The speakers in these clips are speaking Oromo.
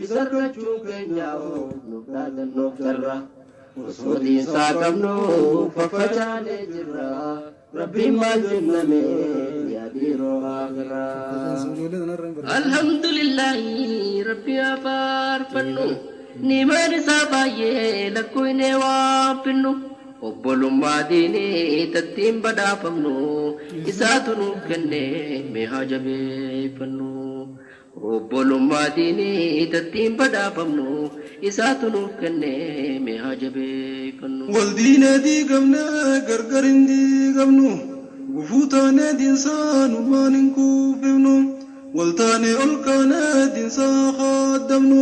Isargachuu keenyaa'oo nubdaatan nuuf jarra osootiin saaqabnu faffacaalee jirra rabbiin maal jenname yaadiiroo aakira alhamdulillahi rabbi afaarfannu nimaan isaa baay'ee lakkuu hin waaffinnu obbolummaa diinii tattiin badhaafamnu isaatu nuuf kenne mee haa jabeeffannu obbolummaa diinii tattiin badhaafamnu isaatu nuuf kenne mee haa jabeeffannu wal diinee diigamne gargar hin diigamnu gufuu taanee diinsaa numaan hin kuufifnu wal taanee ol kaanee diinsaa haaddamnu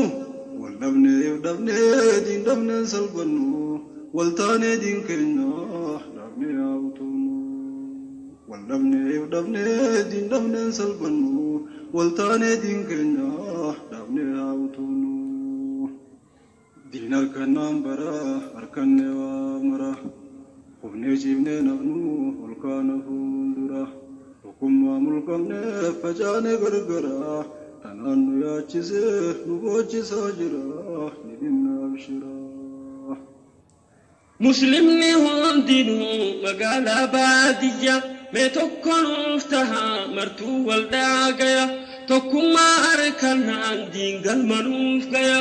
wal dhabnee diin dhabneen salphannu wal taanee diin keenyaa dhabnee haawwatunu wal dhabnee diin dhabneen salphannu wal taanee diin keenyaa dhabnee haawwatunu diin harkannaan bara harkannee waa mara hubnee ciifnee nafnu ol kaana fuuldura tokkummaa mulqabnee facaanee gargara tanaan nu yaachisee nu boochisaa jira ni dhimna abshira muslimni hundinuu magaalaa baadiyyaa mee tokko nuuf taha martuu wal dhaagaya tokkummaa harkannaan diin galmanuuf gaya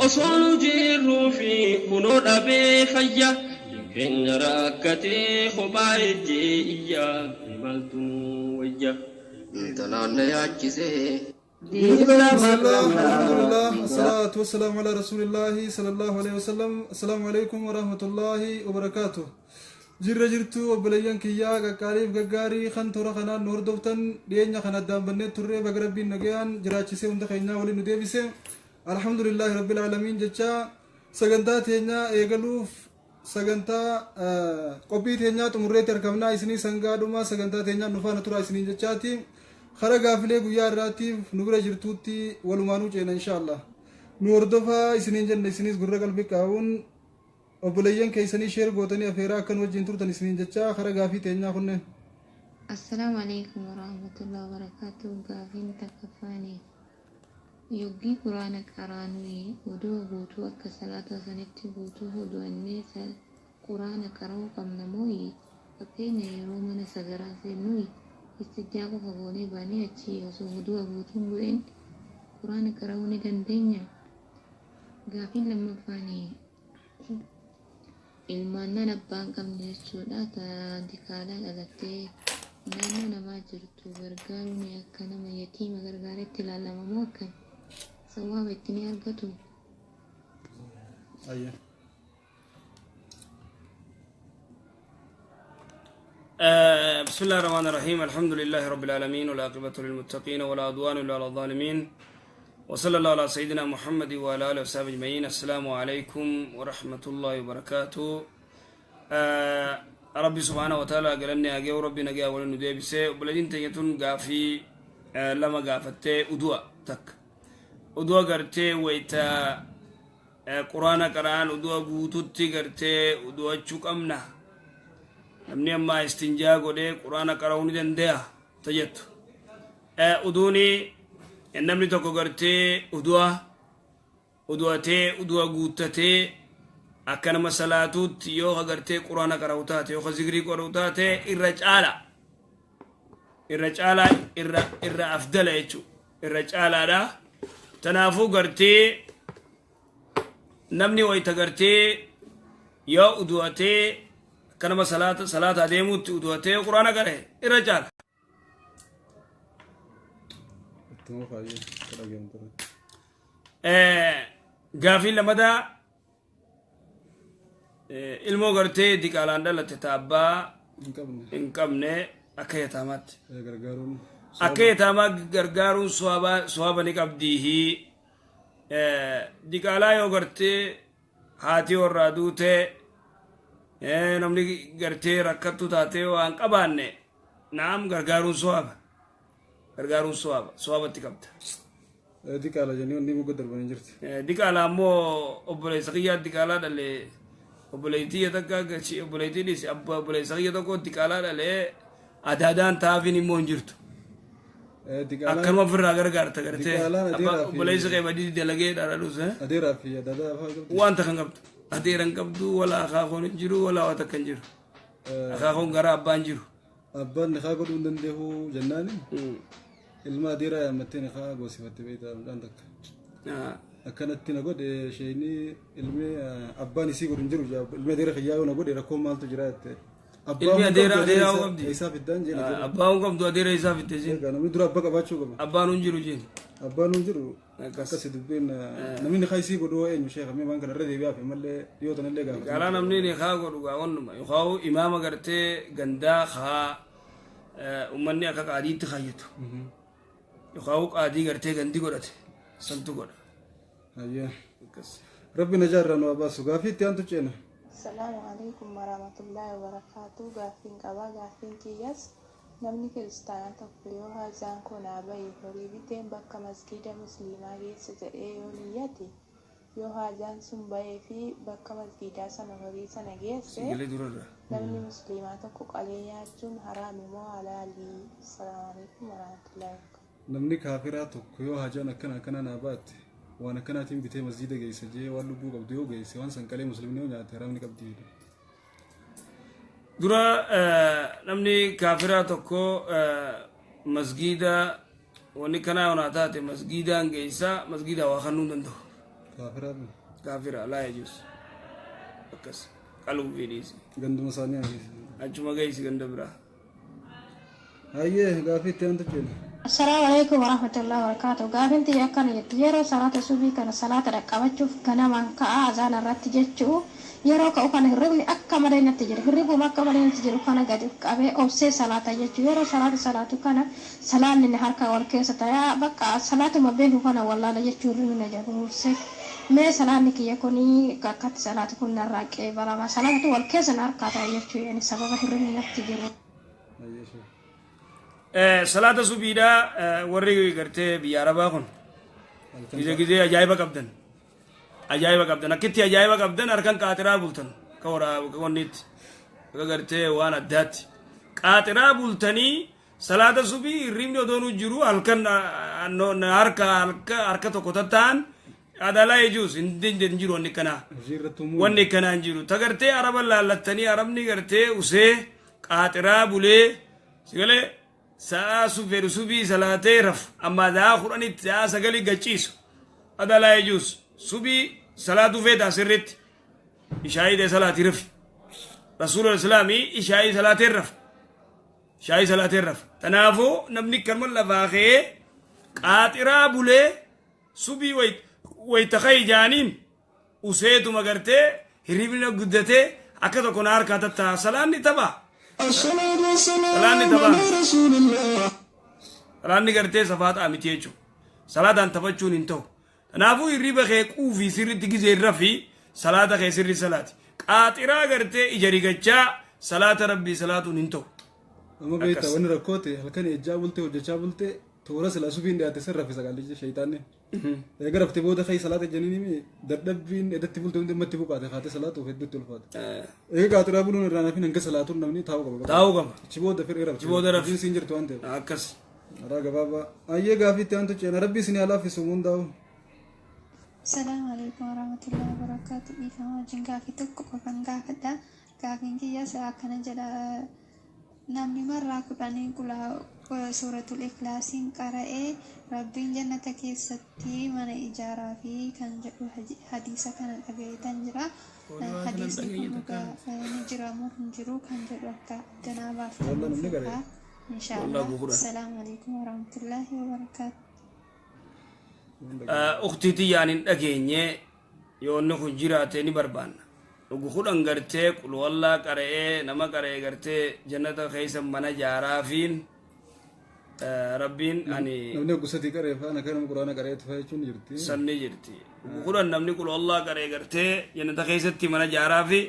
osoo nu jirruu fi kunoo dhabee fayya keenya rakkatee kophaa ejjee iyyaa imaltu wayya tanaan na yaachisee Alhamdulillah, assalatu wassalamu ala rasulillahi sallallahu alaihi wasallam. Assalamu alaikum warahmatullahi wabarakatuh. Jirra jirtu obboleeyyan kiyyaa qaqqaaliif gaggaarii kan toora kanaan nu hordoftan dhiyeenya kana addaan bannee turree baga rabbiin nagayaan jiraachisee hunda keenyaa waliin nu deebise. Alhamdulillahi rabbil aalamiin jecha sagantaa teenyaa eegaluuf sagantaa qophii teenyaa xumurreetti argamnaa isinii sangaadhuma sagantaa teenyaa nu faana turaa isiniin jechaati. Khara gaafilee guyyaa irraatiif nu bira jirtuutti walumaanuu ceena inshallah nu hordofaa isiniin jenne isinis gurra qalbii qabuun obboleeyyan keessanii sheer gootanii afeeraa akkan wajjin turtan isiniin jecha khara gaafii teenyaa kunneen Assalamu alaikum warahmatullahi wabarakatuh gaafin takafani yoggi quraana qaraanuu odoo guutuu akka salaata sanitti guutuu hodoannee quraana qara'uu qabna mooyi fakkeenya yeroo mana sagaraa seennuyi istijjaaba fagoonee baanee achi osoo huduu guutuun bu'een quraana qara'uu ni dandeenya. Gaaffiin lammaffaanii ilmaannan abbaan qabne jechuudha dikaalaa dhalattee naannoo namaa jirtu gargaaruun akka nama yatiima gargaaretti ilaalama moo akkam sawaaba itti ni argatu. بسم الله الرحمن الرحيم الحمد لله رب العالمين والعاقبة للمتقين ولا عدوان إلا على الظالمين وصلى الله على سيدنا محمد وعلى آله وصحبه أجمعين السلام عليكم ورحمة الله وبركاته ربي سبحانه وتعالى قال لنا أجا وربي نجا ولا ندي بسه وبلدين تيجتون قافي لما قافت أدوى تك أدوى قرتي ويتا قرآن قرآن أدوى بوتوتي قرتي أدوى شوك أمنا namni amma istinjaa godhee quraana qara'uu ni danda'a tajattu uduuni namni tokko gartee udu'atee guuttatee akka nama salaatuutti yoo agartee quraana qara'u taate yoo zikrii godhuu taate irra caala irra afdala jechuudha irra caalaadha tanaafuu gartee namni wayita gartee yoo udu'atee كنما صلاة ديموت ودوته قرآن كره إرجال غافل لمدا ilmo gartee diqaalaan dhalatte taabbaa hin qabne akka yataamaa gargaaruun suwaaba ni qabdiihi diqaalaa yoo gartee haati warraa duutee namni gartee rakkattu taatee waan qabaanne naam gargaaruun suwaabatti qabda diqaala jennee wanni muka darbanii jirti diqaala ammoo obboleessa kiyyaa diqaalaa dhalee obboleettii takka gachi obboleettii dhisi obboleessa kiyya tokko diqaalaa dhalee adadaan taafin immoo hin jirtu akkanuma ofirraa gargaarta gartee obboleessa kee badii dalagee dhaadhadhus adeeraa fi adadaa fa'aa qabdi wanta kan qabdu adeeran qabdu wala akaakoon hin jiru wala wata kan jiru akaakoon gara abbaan jiru abbaan niqaa godhuu hin dandeehu jennaani ilma adeeraa yaammattee niqaa goosifatte beektaa midhaan takka akkanatti na godhe sheeyni ilmi abbaan isii godhu hin jiru ilmi adeera kiyyaa yoo na godhe rakkoon maaltu jira jette ilmi adeeraa qabdi isaa fiddaan jeena abbaan qabdu adeera isaa fidde jeen namni dura abbaa qabaachuu qaba abbaan hin jiru jeen abbaan hin jiru akkasi dubbiin namni niqaa isii godhu eenyu sheekha mee waan kana irra deebi'aaf mallee dhiyoo tanallee gaafa qaalaa namni niqaa godhu gaawwannuma yookaan imaama gartee gandaa haa ummanni akka qaadiitti kaayyatu yookaan qaadii gartee gandi godhate santu godha أيه ربنا جرنا وباسو قافي تيانتو تشينا السلام عليكم ورحمة الله وبركاته قافين قبا قافين كياس نمني كريستانا تقبيوها زانكو نابي فريبتين بكا مسجد مسلمة جيسة ايولياتي يوها زان سنباي في بكا مسجد سنة فريسة نجيسة نمني مسلمة تقوق علياتون حرامي مو حلالي السلام عليكم ورحمة الله وبركاته نمني كافرات يوها جانا كنا نابات وانا كانت بيتي مسجد جيسه جي والو بو قبديو جيسه وان سنكلي مسلمين ونيات رامني قبدي درا نمني كافرة تكو مسجدا وني كنا وناتات مسجدا جيسا مسجدا وخنون دندو كافرة لا يجوز بكس قالوا فينيس غندو مسانيا اجما جيس غندبرا هايه غافي تنت جينا السلام عليكم ورحمة الله وبركاته قابل تي أكن يتجرو صلاة الصبح كان صلاة ركعتشوف كان من كأذان الرتجتشو يروك أو كان هربني أكمل نتجر هربوا ما كمل نتجر كان قد أبي أو سي صلاة يجتشو يرو صلاة كان صلاة النهار كوركيس تيا بقى صلاة ما بينه كان والله لا يجتشو من جبور سك ما صلاة نكى يكوني كات صلاة كنا راكي بلا ما صلاة والكيس نهار كاتا يجتشو يعني سبب هربني نتجر صلاة سبيدا ورّي قرتي بياربا خن كذا أجايبا كابدن أكتي أجايبا كابدن أركان كاترا بولتن كورا كونيت قرتي وانا دات كاترا بولتني صلاة سبي ريميو دونو جرو ألكن أركا تكوتان هذا لا يجوز إندين جرو نكنا ونكنا جرو تقرتي عربا لالتني عربني قرتي وسه كاترا بولي سيقولي سأسوفر سبي صلاة رف أما ذا قرآن سجلي جتشيس هذا لا يجوز سبي صلاة فيدا سرت إشاعي صلاة رف رسول الإسلامي إشاعي صلاة رف إشاعي صلاة رف تنافو نبني كرمال لفاخي قاترا بولي سبي ويتخي جانين وسيتو مغرتي هريبنا قدتي أكتا كنار كاتتا صلاة تبا salaanni gartee safaata amiti jechuun salaadaan taphachuun hin ta'u kanaafuu hirriba kee quufii sirriitti gizeerra fi salaata kee sirri salaati qaaxiraa gartee ija rigachaa salaata rabbii salaatuun hin ta'u. amma beekta wanni rakkoote halkan ejjaa bultee hojjechaa bultee toora silaa subiin dhiyaate sirra fi sagaalli shayitaanne egaa raftee booda kee salaata jennini dadhabbiin edatti bultee hundi matti buqaate kaatee salaatuuf hedduutti ulfaate egaa qaaxiraa buluun irraa naafin hanga salaatuun namni taa'uu qaba achi booda fedhee rafte siin jirtu waan ta'eef akkas araa gabaabaa ayyee gaafiitti aantu ceena rabbii isin haalaafisu hundaa'u السلام عليكم ورحمة الله وبركاته. إيكما جنكا في تكو كان قافدا قافين كي ساكن جلا نامني مرة كداني كلا سورة الإخلاص قرأ ربي جنتك ستي من إجارة في كان جلو حديثة كان أبي تنجرا حديث كنوكا نجرا مهنجرو كان جلو جنابا فتنفقا إن شاء الله. السلام عليكم ورحمة الله وبركاته. أختي يعني أجيني يونو خجراتي نبربان وقول أنغرتي كل والله كره نما كره غرتي جنة خيسم منا جارافين ربين أني نمني قصتي كره فأنا كلام القرآن كره تفاجئون جرتي سنة جرتي وقول نمني كل والله كره غرتي جنة خيستي منا جارافي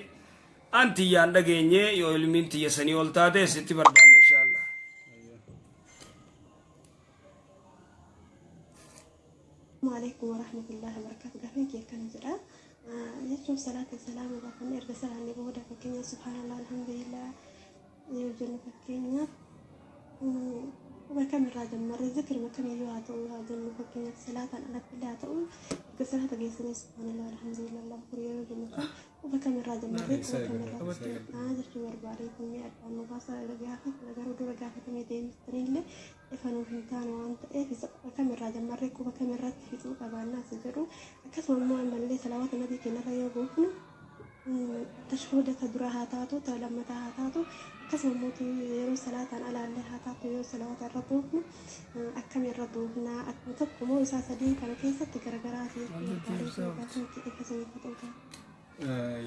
أنتي يان أجيني يوالمين تي سني ولتاته ستي بربان إن شاء الله. السلام عليكم ورحمة الله وبركاته. قافيك يا كان جرا يشوف صلاة السلام وقفنا إرسال عن نبوة فكينيا سبحان الله الحمد لله يوجد فكينيا وبكم الراجل مرة ذكر مكان يجوها تقول هذا المفكرين صلاة أنا كلها تقول قصرها تجيسني سبحان الله الحمد لله الله كريم جميل وبكم الراجل مرة وبكم الراجل هذا شو أربعين مئة أنه باصر رجعها رجعوا رجعها كميتين مسترين له إفنوا فهمتان وأنت إيه في بكم الراجل مرة وبكم الراجل في سوق أبغى الناس يجروا كسر المهم اللي صلوات النبي كنا ريوبوهنا تشهد تدرها تاتو تلما تاتو كسر موتي يرو صلاة على الله تاتو يرو صلوات الربوهنا أكمل الربوهنا أكتبكم مو أساس دين كانوا كيسة تجرجراتي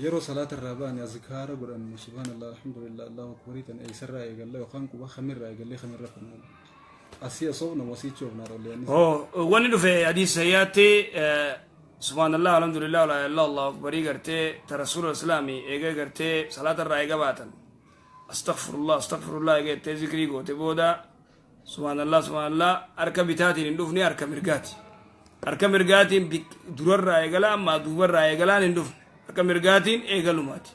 يرو صلاة الربان يا ذكار قرآن سبحان الله الحمد لله الله أكبر أي سر قال له خانك وخمر قال لي خمر رقم أسيا صونا وسيت شوفنا رولي ونلو في حديث سياتي سبحان الله الحمد لله ولا إله إلا الله أكبر يقرتي ترسول الإسلامي إيجا قرتي صلاة الرأي باتن أستغفر الله إيجا ذكري قوتي بودا سبحان الله أركبتاتي ندفني أركمرقاتي درر رأي قلا ما دوبر رأي قلا ندفن أركمرقاتي إيجا لوماتي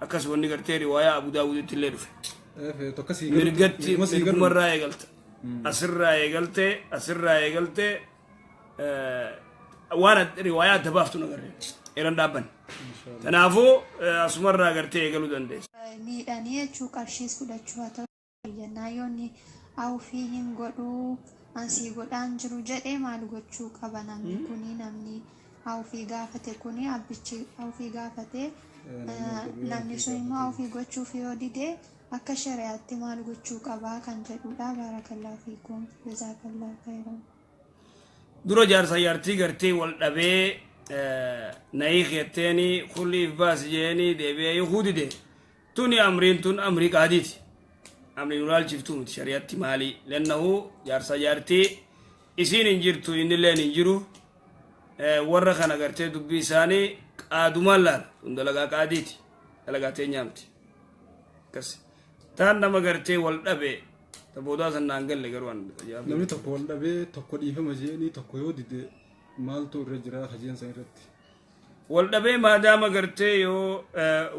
أكس وني قرتي رواية أبو داود تليرف مرقاتي مرقمر رأي قلت أسر رأي قلت وانا روايات دبافتو نغري إيران دابن تنافو أسمر راغرتي يقلو دندس ميدانية شو قرشيس كده شواتا ينايوني أو فيهم قدو أنسي قدان جرو جد مالو قد شو قبنا كوني نمني أو في غافته كوني أبتشي أو في غافته نمني سويما أو في قد شو في ودي دي أكا شريعتي مالو قد شو قبا كان جدو لا بارك الله فيكم جزاك الله خيرا درو جارسا يارتي قرتي والدبي نايخيتيني كلي باس جيني دبي يهودي دي توني أمرين تون أمريكا هديتي أمرين ولال شفتون شريعتي مالي لأنه جارسا يارتي إسين انجرتو إن اللي ننجرو ورخنا قرتي دبي ساني قادوما لال وندلقا قاديتي دلقاتي نيامتي كسي تان نما قرتي والدبي تبودا سنانجل لغروان نمني تقول دبي تقول إيفا مجيني تقول يودي دي مالتو رجرا خجين سنرتي والدبي ما دام قرتي يو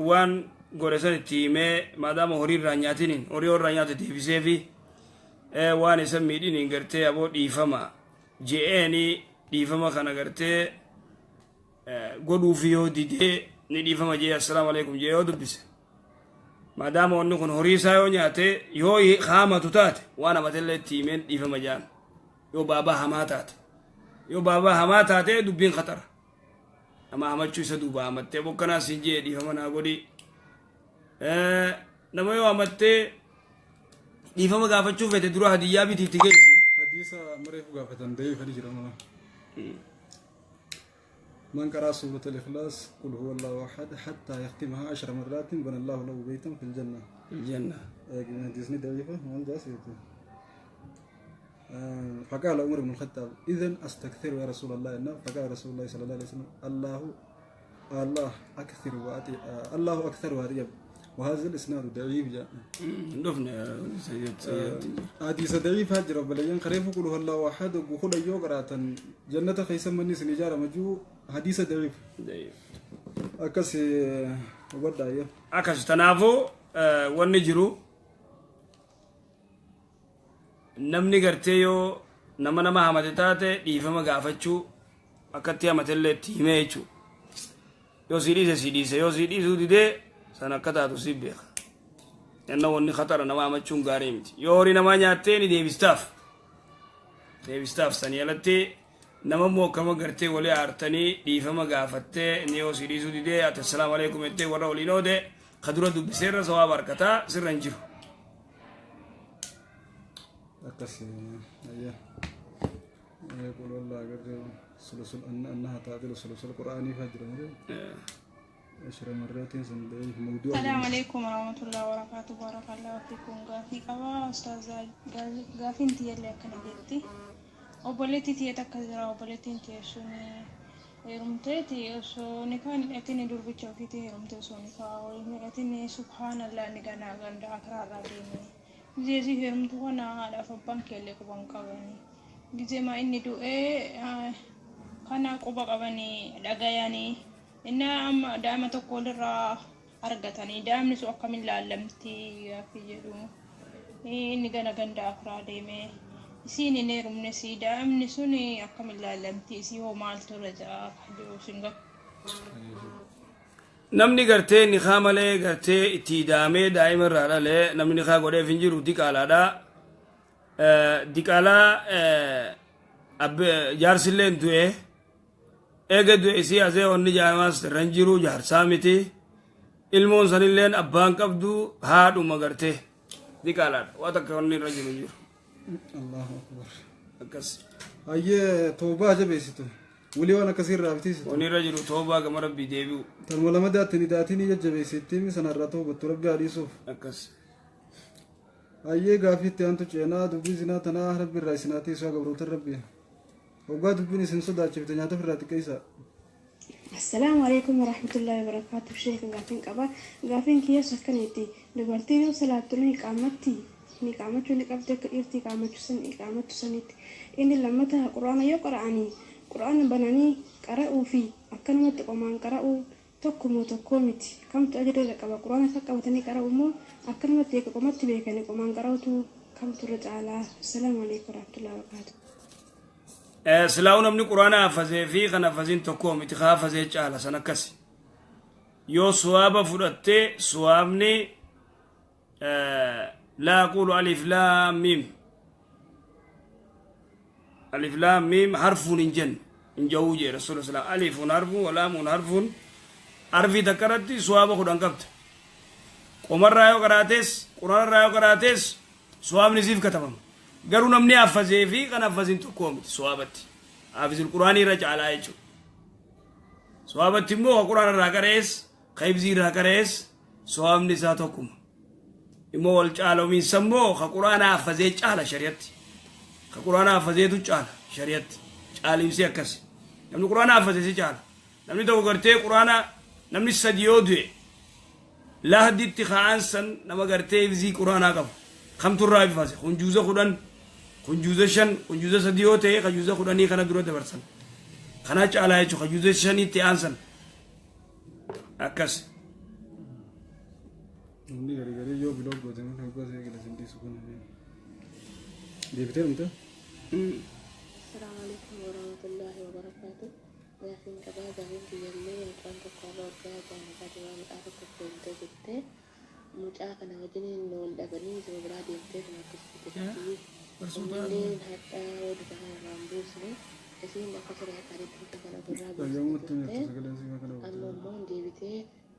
وان غورسن تيمه ما دام هوري رانياتين هوري رانيات دي في سيفي وان يسمي دي قرتي ابو ديفما جيني ديفما كان قرتي غدو فيو دي ني ديفما جي السلام عليكم جي يودو بس ما دام انه كن هوري سايو نياتي يو خامه تات وانا متل تيمين ديفما جان يو بابا هماتات دبين خطر أما أحمد شو يسدوبا أحمد تبو كنا سنجي دي فمنا أقولي نما يو أحمد دي فما قافت شوف تدرو هدية بي تيجي حديثا مريف قافت دي خديج رمضان من قرأ سورة الإخلاص قل هو الله أحد حتى يختمها 10 مرات بنى الله له بيتا في الجنة حديثني ضعيفة ما جاسيته فقال عمر بن الخطاب إذن أستكثر يا رسول الله فقال رسول الله صلى الله عليه وسلم الله أكثر وأتي الله أكثر وأريب وهذا الإسناد ضعيف جاء دفنا سيد حديث ضعيف هاجر بلين قريب يقول الله واحد وقول يوغرات جنة خيسم من سنجار مجو حديث ضعيف أكس وبدا أكس تنافو ونجرو namni gartee yoo nama hamate taate dhiifama gaafachuu akkatti hamatelle itti himee jechuu yoo si dhiise yoo si dhiisuu didee san akka taatu si beeka yanna wanni khatara nama hamachuun gaarii miti yoo horii namaa nyaattee ni deebistaaf sanii alatti nama mookkama gartee walii aartanii dhiifama gaafattee inni yoo si dhiisuu didee ati assalaamu alaikum jettee warra waliin oode kadura dubbiseerra sawaaba harkataa sirra hin jiru أكسي يقول الله قد سلسل أنها تعدل سلسل القرآن فجر عشر مرات سندي موضوع السلام عليكم ورحمة الله وبركاته بارك الله فيكم غافي قوا أستاذ غافي انتي اللي كنا جدتي وبلتي تي تكذرا وبلتي انتي سوني رمتي سو نكان اتني دور بتشوفيتي رمتي سو نكا اتني سبحان الله نكنا غند أكرا راديني جيزي هرمتو وانا على فبان كله كبان كباني جيزي ما إني دو كنا كوبا كباني دعياني إننا أما دائما تقول را أرجعتني دائما نسوا كمل لعلمتي في جدو inni gana ganda afraa deeme isiin inni heerumne sii daa'imni sun akkam ilaalamti isii hoo maaltu irra jira kadhuu singa namni gartee ni malee gartee itti daamee daa'ima irraa dhalee namni kaa godheef hin jiru diqaalaadha diqaalaa jaarsilleen du'e eega du'e isii asee onni jaa'imaas irra hin jiru jaarsaa miti ilmoon sanilleen abbaan qabdu haadhuma gartee diqaalaadha waa takka onni irra jiru jiru Allahu akbar. akkas Hayyee toobaa jabeessitu. Wulii waan akkasii irraa bitiisitu. onni irra jiru toobaa gama rabbii deebi'u Tanuma lama daattanii jajjabeessittiin sanarraa toobattu rabbi haadhiisuuf. akkas Hayyee gaafiitti aantu ceenaa dubbii zinaa tanaa rabbi irraa isinaatii isaa gabroota rabbi. Hoggaa dubbiin isin sodaachifte nyaata ofirraa xiqqeessaa. السلام عليكم ورحمة الله وبركاته شيخ غافين قبا غافين كيا سكنيتي دبرتي صلاة قامتي قامتو نقبتك إرتي قامتو سنيتي إن لما تها قرآن يقرأني قرآن بناني قرأوا في أكلمة قمان قرأوا تكومتي كم تأجر لك قرآن ثقاوتني قرأوا مو أكلمة يك قمت بيكني قمان قرأتو كم ترجع على السلام عليكم ورحمة الله وبركاته silaa'u namni quraana hafazee fi kan hafaziin tokko miti kaa hafazee caala san akkasi yoo suwaaba fudhattee suwaabni laa aqulu alif laam miim alif laam miim harfuun hin jennu hin jawuu jee rasuula salaam alifuun harfuun walaamuun harfuun arfii takka irratti suwaaba kudhan qabda qomarraa yoo qaraatees quraanarraa yoo qaraatees suwaabni siif katabama garuu namni hafazee fi kan hafaziin tokko miti suwaabatti hafizul quraanii irra caalaa jechuudha suwaabatti immoo ka quraana irraa qarees ka hifzii irraa qarees suwaabni isaa tokkuma immoo wal caaloomiinsa immoo ka quraana hafazee caala shari'atti ka quraana hafazeetu caala shari'atti caaliimsi akkasi namni quraana hafazee si caala namni tokko gartee quraana namni sadi yoo du'e lahditti ka'aan san nama gartee hifzii quraanaa qabu kamturraa bifase kunjuuza kudhan kunjuuza shan kunjuuza sadi yoo ta'e kajuuza kudhanii kana dura dabarsan kana caalaa jechuudha kajuuza shaniitti aansan akkas Namni garii yoo biloo goote kan gosa eegala sindiisu kun deebitee dhumte. السلام عليكم ورحمة الله وبركاته. لكن كذا جاهين تجلي يمكن تقرأ كذا جاهين كذا أعرف كذا جبته مجاك أنا وجني إنه الأغني زي برادي يبتة ما تسكتي. ومنين حتى ودها رامبوسني إسمه ما كسر هكذا تكنا برا أما مون ديبته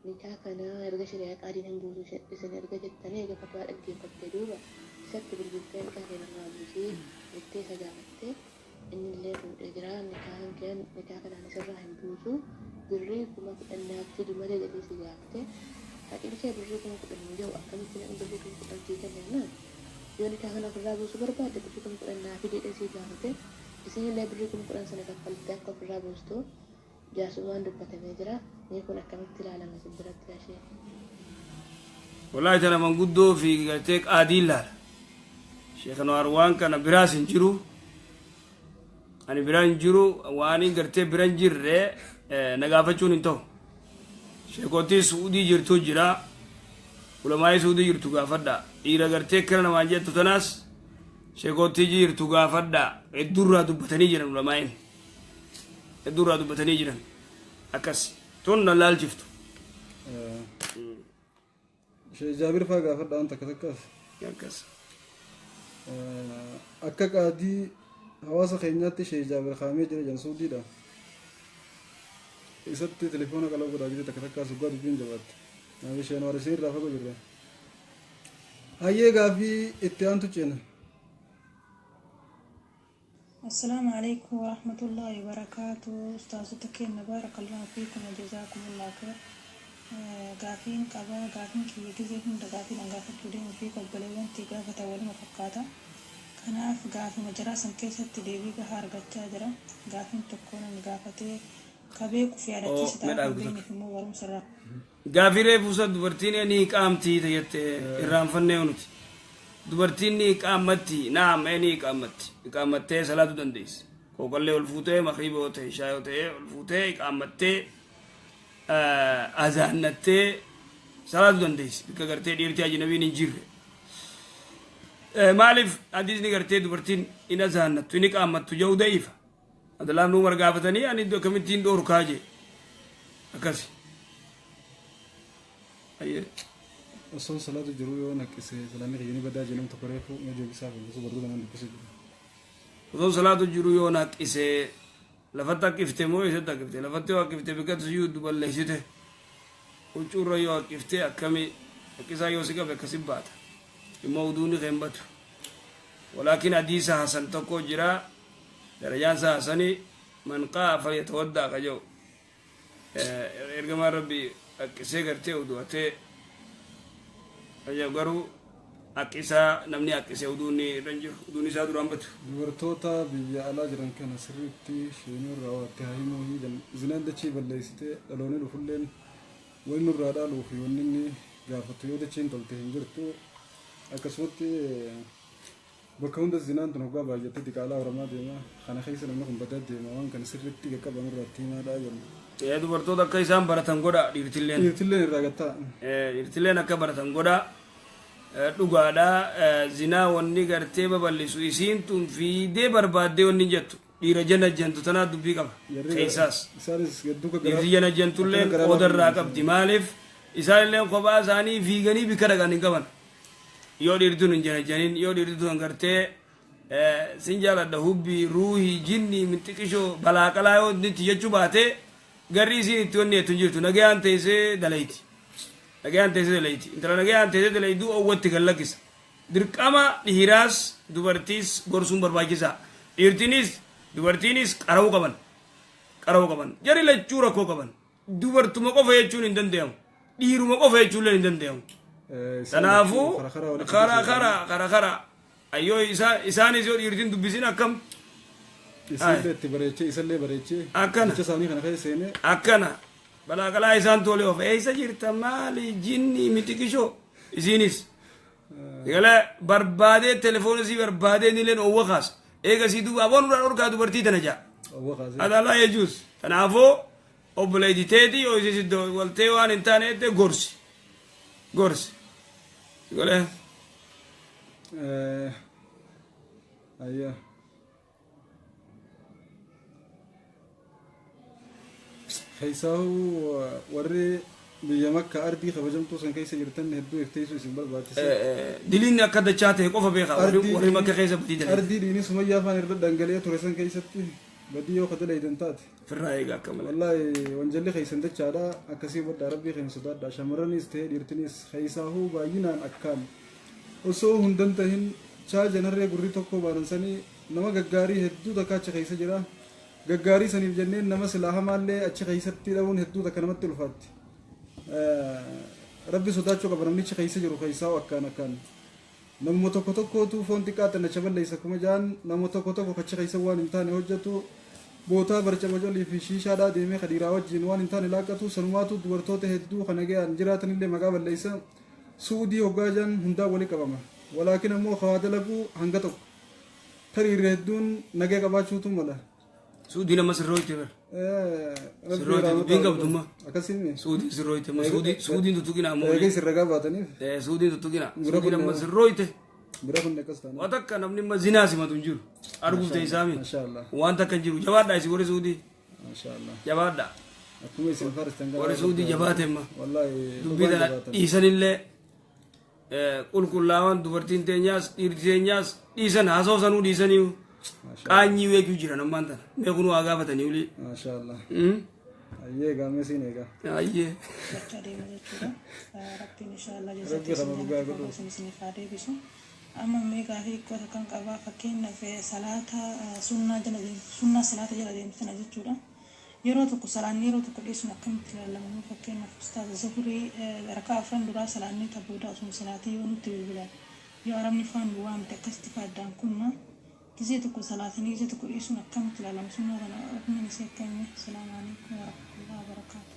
نجاك أنا أرجع شريعة قاعدين هنبوس إسن أرجع جتني أرجع فتوى أرجع فتدوبا سبت بالجبتين كهين رامبوسي بتة سجامته إن اللي الإجراء نكاهن كان نكاه كان نسرع هنبوسو بري كم أنك تدو مرة جدي سجامته لكن شيء بري كم كنا نجوا أكمل سنة بري كم كنا تيجي كنا يوم نكاهن أقرأ بوسو برباد بري كم كنا في دي سجامته إسمه اللي بري كم كنا سنة كفلتك أقرأ بوسو جاسوان دبته مجرا يكون أكمل تلا لما سبرت يا شيء والله ترى من قدو في قلتك عاديلا شيخ نواروان كان براس انجرو أنا بران جرو واني قرتي بران جرة نقافتشون انتو شيخوتي سعودي جرتو جرا علماء سعودي جرتو قافدا إيرا قرتي كرنا مانجة تتناس شيخوتي جرتو قافدا الدورة دبتني جرا علماء الدورة دبتني جرا أكس تون نلال جفتو Shee Jaabir faa gaafadha anta akkas أكس akka qaadii hawaasa keenyaatti Shee Jaabir kaamee jira jansuudiidha. Isatti telefoona qalaa godhaa jirti takka takkaas dhugaa dubbiin jabaatte. Naami Sheen Waarisee irraa fagoo jirra. Hayyee gaafii itti aantu ceena. السلام عليكم ورحمة الله وبركاته. أستاذتك بارك الله فيكم وجزاكم الله خير. قافين كذا قافين كي يجزيهم دقافين عن قافة تودين وفيك وبلغون تقافة أول مفقاتة كنا في قافين مجراسا كيسة تديبي كهار قتادرة قافين تكون قافتي كبيك في عدتي ستعرف بيني في مو ورم سرق gaafiree fuusa dubartiin ni qaamtii tayyate irraanfannee nuti dubartiin ni qaamatti naam ni qaamattee salaatu dandeessi kokollee ol fuutee makriba yoo ta'e ishaa yoo ta'e ol fuutee qaamattee azaannattee salaatu dandeessi bikka gartee dhiirtii ajnabiin hin jirre مالف حديث نقرتي دبرتين إن أزهنت تونيك أمت تجو ضعيفة هذا لا نمر قافتني أنا دو كمتين دور كاجي أكاسي أيه أصلا صلاة الجروي ونك سلامي غيني بدأ جنوم تقريفه مجيء بسافر بس برضو لما نبصي وصل صلاة الجروي ونك إسه لفتة كفته مو إسه تكفته لفتة وكفته بكت سيود بالليسته وشورا يو كفته أكمي كيسا يوسيكا بكسبات الموضوع غيمبت ولكن حديث حسن تكو جرا درجان حسني من قا فليتودع كجو إرجما ربي أكسي كرتي ودوته أجا غرو أكيسا نمني أكيسا ودوني رنجر ودوني سادو رامبت dubartoota biyya alaa jiran kana sirriitti sheenuu irraa waatti haahimuu hiidan zinaan dachee balleessite dhaloonni dhufulleen wani nurraa dhaaluu fi wanni inni gaafatu yoo dacheen tolte hin jirtu akkasumatti bakka hunda zinaan tun hoggaa baay'attee diqaalaa horamaa deema kana keessa namni kun badaa deema waan kana sirriitti qaqqaban irratti himaadhaa jenna dubartoota akka isaan baratan godha dhiirtilleen irraa gattaa dhiirtilleen akka baratan godha dhugaadha zinaa wanni gartee babal'isu isiin tun fiidee barbaaddee wanni jettu dhiira jana jentu tanaa dubbii qaba keessaas dhiirri jana jentulleen qoodarraa qabdi maaliif isaanillee kophaa isaanii fiiganii bikka dhaqan hin qaban yoo dhiirtuun hin jana janin yoo dhiirtuun gartee sin jaaladha hubbii ruuhii jinnii minxiqishoo balaaqalaa yoo itti jechuu baate garri isiin itti wanni jettu jirtu nagayaan teessee dalayti nagayaan teessee dalayti intala nagayaan teessee dalayduu owwatti gallakkisa dirqama dhiiraas dubartiis gorsuun barbaachisaa dhiirtiinis dubartiinis qara'uu qaban jari lachuu rakkoo qaban dubartuma qofa jechuun hin danda'amu dhiiruma qofa jechuullee hin danda'amu kanaafuu kara ayyoo isaanis yoo dhiirtiin dubbisin akkam isallee bareechee isallee bareechee akkana jecha isaanii kana keessa seenee akkana balaaqalaa isaan tole of eessa jirta maali jinni mitiqishoo isiinis gala barbaadee telefoona isii barbaadee nileen owwa kaasa eega sii duuba aboon uraan orgaa dubartii tana jaa adalaa yejuus kanaafuu obboleeyditeeti yoo isii siddoo waltee waan hin taane ette gorsi gole ayya haysaahu warri biyya makka ardii kabajamtuu san keessa jirtan hedduu ifteessu isin barbaachisa diliinni akka dachaa ta'e qofa beeka warri makka keessa badii dalaga ardii dhiini sumayyaa afaan irra dhangala'ee ture san keessatti badii yoo kadalaydan taate firraa eega akka malee wallaahi wanjalli keeysan dachaadha akkasii baddaa rabbii keenya sodaadha shamarranis ta'e dhiirtinis haysaahu baay'inaan akkaan osoo hundan tahin chaajanarree gurri tokko baanansanii nama gaggaarii hedduu takka achi keessa jira gaggaarii saniif jenneen nama silaa hamaallee achi keessatti dhabuun hedduu takka namatti ulfaatti rabbi sodaachuu qaba namnichi keessa jiru keessaa akkaan namuma tokko tokkootu foon xiqqaatan acha balleessa kuma jaan nama tokko kachi keessa waan hin taane hojjetu bootaa barcama jolii fi shiishaadhaa deemee kadhiiraa wajjin waan hin taane laaqatu sanumaatu dubartoota hedduu kana ga'an jiraatanillee maqaa balleessa suudii hoggaa jaan hundaa walii qabama walaakin ammoo kawaa dalaguu hanga tokko tariirri hedduun nagee qabaachuutu mala suudii nama sirrooyte bar sirrooyte dubbiin qabdumma akkasimi suudii sirrooyte ma suudiin tuttuqina ammoo eegee sirragaa baataniif suudiin tuttuqina suudii nama sirrooyte bira kun akkas taana waan takka namni ma zinaa simatu hin jiru arguuf ta'e isaami maashaallah waan takka hin jiru jabaadha isi warri suudii maashaallah jabaadha akkuma isin faristan warri suudii jabaate ma wallahi dubbii tana dhiisanillee qulqullaawwan dubartiin teenyaas dhiirti teenyaas dhiisan haasoo sanuu dhiisanii qaanyii weekuu jiran ammaan tana meekun waa gaafatanii ulii maashaallah ayyee gaamee siin eegaa ayyee Bakka deema jechuudha. Rabbiin inshaallah jazaatisiniif haa deebisu. Amma meeqaa fi hiikkota kan qabaa fakkeenyaaf salaata sunnaa salaata jala deemsina jechuudha. Yeroo tokko salaanni yeroo tokko dhiisuun akkamitti ilaalama fakkeenyaaf ustaaza Zuhurii rakaa afran duraa salaanni taboodaa osoo salaatii yoo nutti bilbilan yoo arabni faan waan akkasitti faaddaan kunna gisee tokko salaatanii gisee tokko dhiisuun akkamitti ilaalama sunnaa kana ofiin isee akkamii salaamu alaikum warahmatullahi wabarakaatu.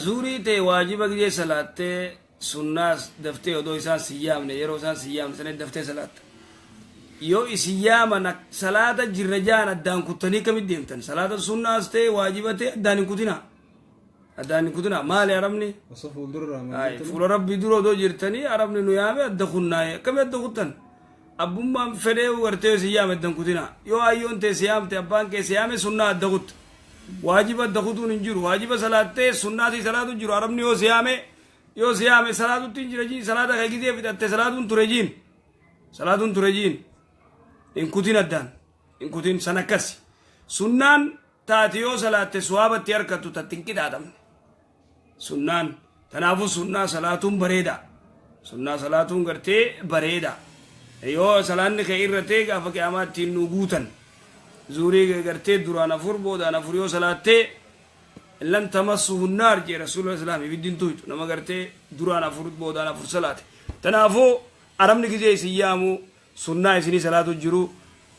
Zuhurii ta'e waajiba gisee salaattee sunnaas daftee odoo isaan siyyaamne yeroo isaan siyyaamne sanatti daftee salaatta. Yoo isiyyaamana salaata jirra jaan addaan kuttanii kamitti deemtan salaata sunnaas ta'e waajiba ta'e addaan hin kutina maali arabni fuula rabbii dura odoo jirtanii arabni nu yaame adda kunnaa'e akkami adda kuttan abbummaan fedhee wartee siyaame dankutina yoo ayyoon tee siyaamte abbaan kee siyaame sunnaa adda kutta waajiba adda kutuun hin jiru waajiba salaattee sunnaatii salaatu jiru arabni yoo siyaame salaatutti hin jira jiin salaata kee gizee fidhatte salaatuun ture jiin in kutin addaan in kutin san akkasi sunnaan taati yoo salaatte suwaabatti harkattu tattin qixaaxamne sunnaan tanaafuu sunnaa salaatuun bareeda sunnaa salaatuun gartee bareeda yoo salaanni kee irratee gaafa qiyaamaatti nu guutan zuurii gartee duraan afur boodaan afur yoo salaattee lan tamassuhu naar jee rasuulullah islaami biddin tuytu nama gartee duraan afur boodaan afur salaate tanaafuu arabni gizee isin yaamu sunnaa isinii salaatu jiru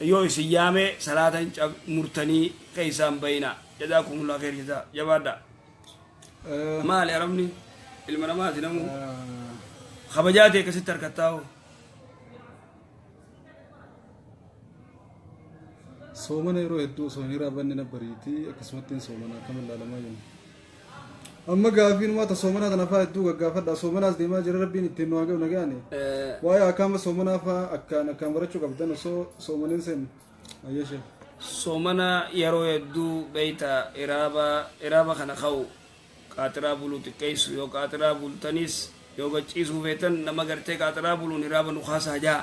yoo isin yaame salaatan murtanii keeysaan bayna jazaakumullahu khair jazaa jabaadha maali arabni ilma namaati namu kabajaatee akkasitti harkattaa'u soomana yeroo hedduu osoo hin raabanne na bariitii akkasumatti soomana akkam ilaalamaa jiru amma gaafiin maata soomanaa tana faa hedduu gaggaafadha soomanaas deemaa jira rabbiin ittiin nu haga'u nagaane waa'ee akkaama soomanaa faa akkaan barachuu qabdan osoo soomaniin seen ayyashe soomana yeroo hedduu beeyta iraaba kana ka'u qaatiraa buluu xiqqeessu yoo qaatiraa bultanis yoo gachiisuu feetan nama gartee qaatiraa buluun iraaba nu kaasaa jaa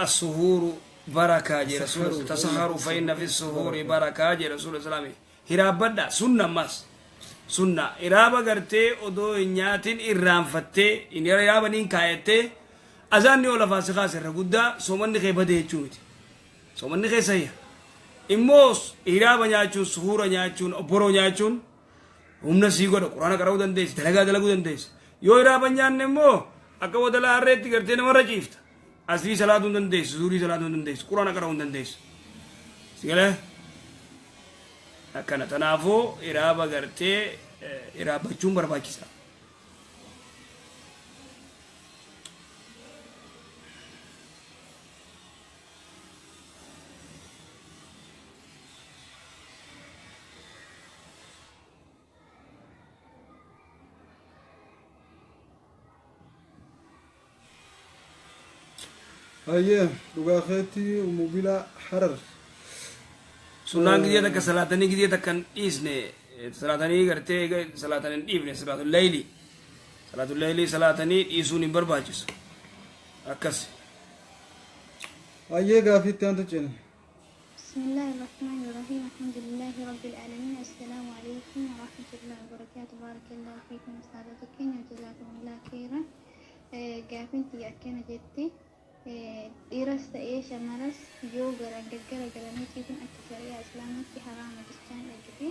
as-suhuuru بركة جي رسول تسهروا فإن في السهور بركة جي رسول الإسلام هرابدا سنة ماس سنة هرابا قرتي ودو إنياتين إرام فتي إن هرابا نين كايتي أزان نيولا فاسخا سر قدا سومن نخي بدي چومتي سومن نخي سيا إموس هرابا نياچون سهورا نياچون أبورو نياچون همنا سيغو دا قرآن كراو دنديس دلقا دلقو دنديس يو هرابا نيان نمو أكا ودلا أريتي قرتي نمرا جيفتا asli salaatun dandeessu zuurii salaatun dandeessu quraana qara'uun dandeessu sigale akkana tanaafuu iraaba gartee iraabachuun barbaachisa أيه لغاخيتي وموبيلا حرر سنان قدية تك صلاتني قدية تكن إسنة صلاتني قرتي صلاتني إبن صلاة الليلي صلاتني إسوني برباجس أكس أيه غافيتي أنت جن بسم الله الرحمن الرحيم الحمد لله رب العالمين السلام عليكم ورحمة الله وبركاته بارك الله فيكم سعادتكم وجزاكم الله خيرا غافيتي أكنا جتي dhiiras ta'ee shamaras yoo garaniitii kun akka shari'aa islaamitti haraama jechaan dhagite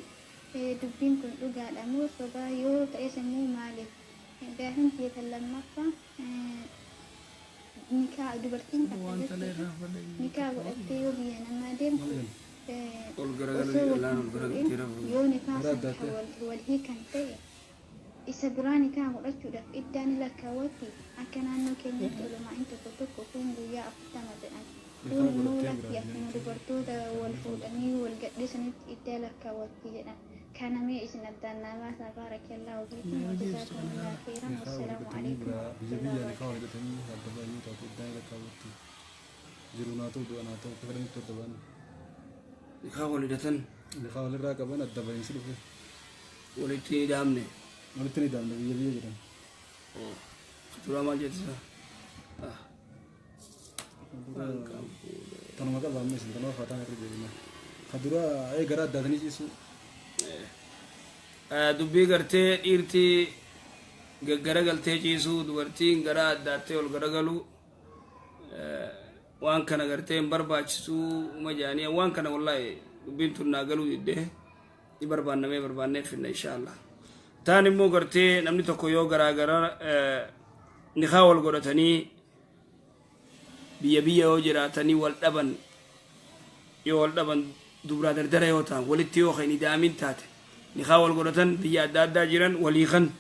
dubbiin kun dhugaadha moo sobaa yoo ta'es immoo maaliif gaafin keessan lammaffaa nikaa dubartiin takka nikaa godhattee yoo biyya namaa deemtu yoo nikaa san walhii kan ta'e isa biraa nikaa godhachuudhaaf iddaan lakkaawwatti akka naannoo keenyatti ulamaa tokko kun guyyaa 40 jedhan kun immoo lakki akkuma dubartoota wal fuudhanii wal gadhiisanitti iddaa lakkaawwatti jedhan kana mee isin addaan naa baasaa baarakallahu fiikum wa jazaakumullahu khairan wassalaamu alaykum biyya nikaa hojjetanii addabaayuu taatu iddaan lakkaawwatti jiru naatoo du'a naatoo kafalanitti addaban nikaa walidatan nikaa walirraa qaban addabaayinsi dhufe walitti daamne walitti ni daamne biyya jedhan Surah Majid sah. Tanuma qaba ammas tanuma fataan irra jirina. Kadura gara addaatanii ciisu. Dubbii gartee dhiirtii gaggaragaltee ciisu dubartiin gara addaattee ol garagalu waan kana gartee hin barbaachisu majaanii waan kana wallahi dubbiin tun naa galuu diddee ni barbaannee finna inshallah. Taan immoo gartee namni tokko yoo garaagara nikaa wal godhatanii biyya yoo jiraatanii wal dhaban dubraa dardara yoo ta'an walitti yoo kan idaamin taate nikaa wal godhatan biyya adda addaa jiran walii kan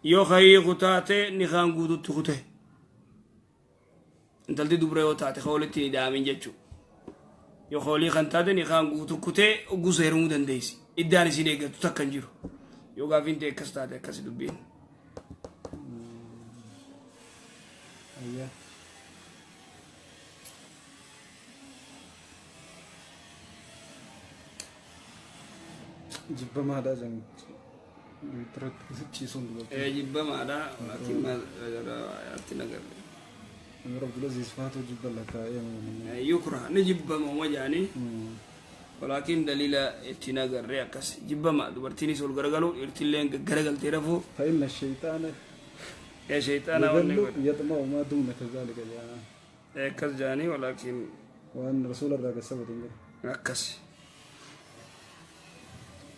yoo hiiku taate nikaan guututti kute intalti dubra yoo taate ka walitti idaamin jechuu yoo walii kan taate nikaan guutu kutee gusa heerumuu dandeessi iddaan isin eeggatu takka hin jiru yoo gaafiin ta'e akkas taate akkasi dubbiin جبا ما هذا جن ترك تشيسون جبا ما هذا لكن ما يأتينا قرر رب العزيز فاتو جبا لك يكره نجبا ما وجاني ولكن دليل اتنا قرر يكس جبا ما دبرتيني سول قرقلو ارتلين قرقل تيرفو فإن الشيطان يا شيطان يطمع ما دون كذلك يا كز جاني ولكن وأن رسول الله كسبت أكس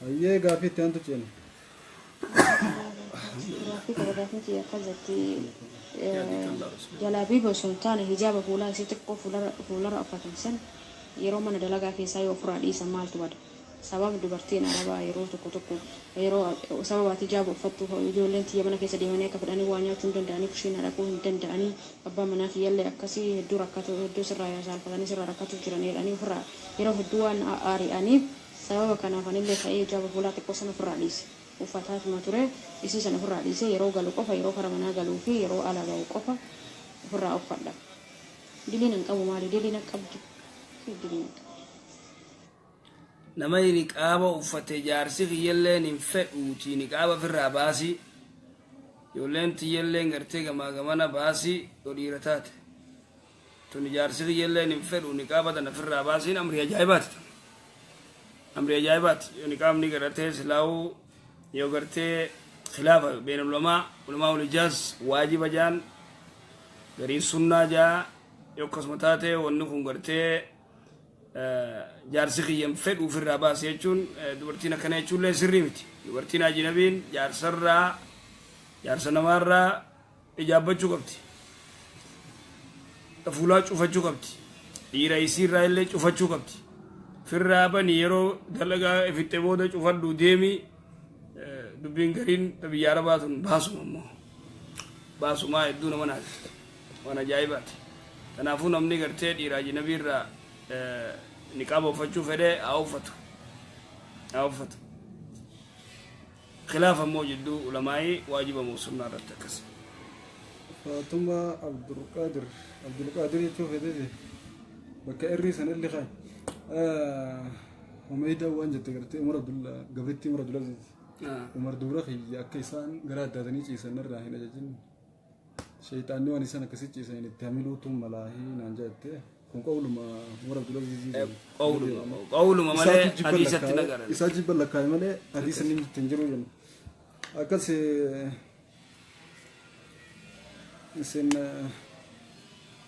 أيه قافي تانتو جن في كذا في قصدي جلابيب سلطان حجاب فولا ستكو فولا رأفتن سن يروم ندلقا في سايو فرادي سمال تواد سبب دبرتين على يرو تكو يرو سبب تجاب فتو يجولن تيمنا كيس ديهوني كفداني وانيا تندن داني كشين على كون تندن داني أبا مناك يلي أكسي هدو ركاتو هدو سرايا سال فداني سرا ركاتو جراني داني فرا يرو هدوان آري أنيب سبب كان فنيل كأي جاب فولا تكو سنة فراديس وفتات ما ترى isi sana furra dise yero galu qofa yero karamana galu fi yero ala galu qofa furra ofada dilinan qabu mali dilinan qabdu dilinan namay niqaba ufate jarsi yellen in feduti niqaba firra basi yolenti yellen ngarte gama gamana basi odiratat to ni jarsi yellen in fedu niqaba da firra basi amri ajaibat niqam ni garate silaw يوغرتي خلافة بين العلماء علماء الجاز واجب جان غري سنة جا يوكس متاتي ونكون غرتي جارسخي ينفد وفي الراباس يجون دورتينا كان يجون لين سريمتي دورتينا جنبين جار سرّا جار سنمارا إجابة جوكبتي تفولا شوفا جوكبتي يرايسي رايلة شوفا جوكبتي في الرابا نيرو دلقا في التبودة شوفا دو ديمي dubbiin gariin biyyaara baatun baasuma immoo baasumaa hedduu nama naati waan ajaa'ibaati kanaafuu namni gartee dhiiraa jinabiirraa niqaaba uffachuu fedhee haa uffatu khilaafa immoo jidduu ulamaa'ii waajiba moo sunnaa irratti akkas فاطمة عبد القادر يشوف هذا وكأري سنة اللي خاي وميدا وانجت قرتي عمر عبد الله قبلتي عمر عبد العزيز عمر دورة خي أكيسان قرأت داتني شيء سنة راهنا جن شيطان نواني سنة كسيت شيء سنة تعملوا توم ملاهي نانجات كم قول ما عمر عبد العزيز قول ما ماله حديث تنقر إساجي بالله كاي ماله حديث نيم تنجرو جن أكل سن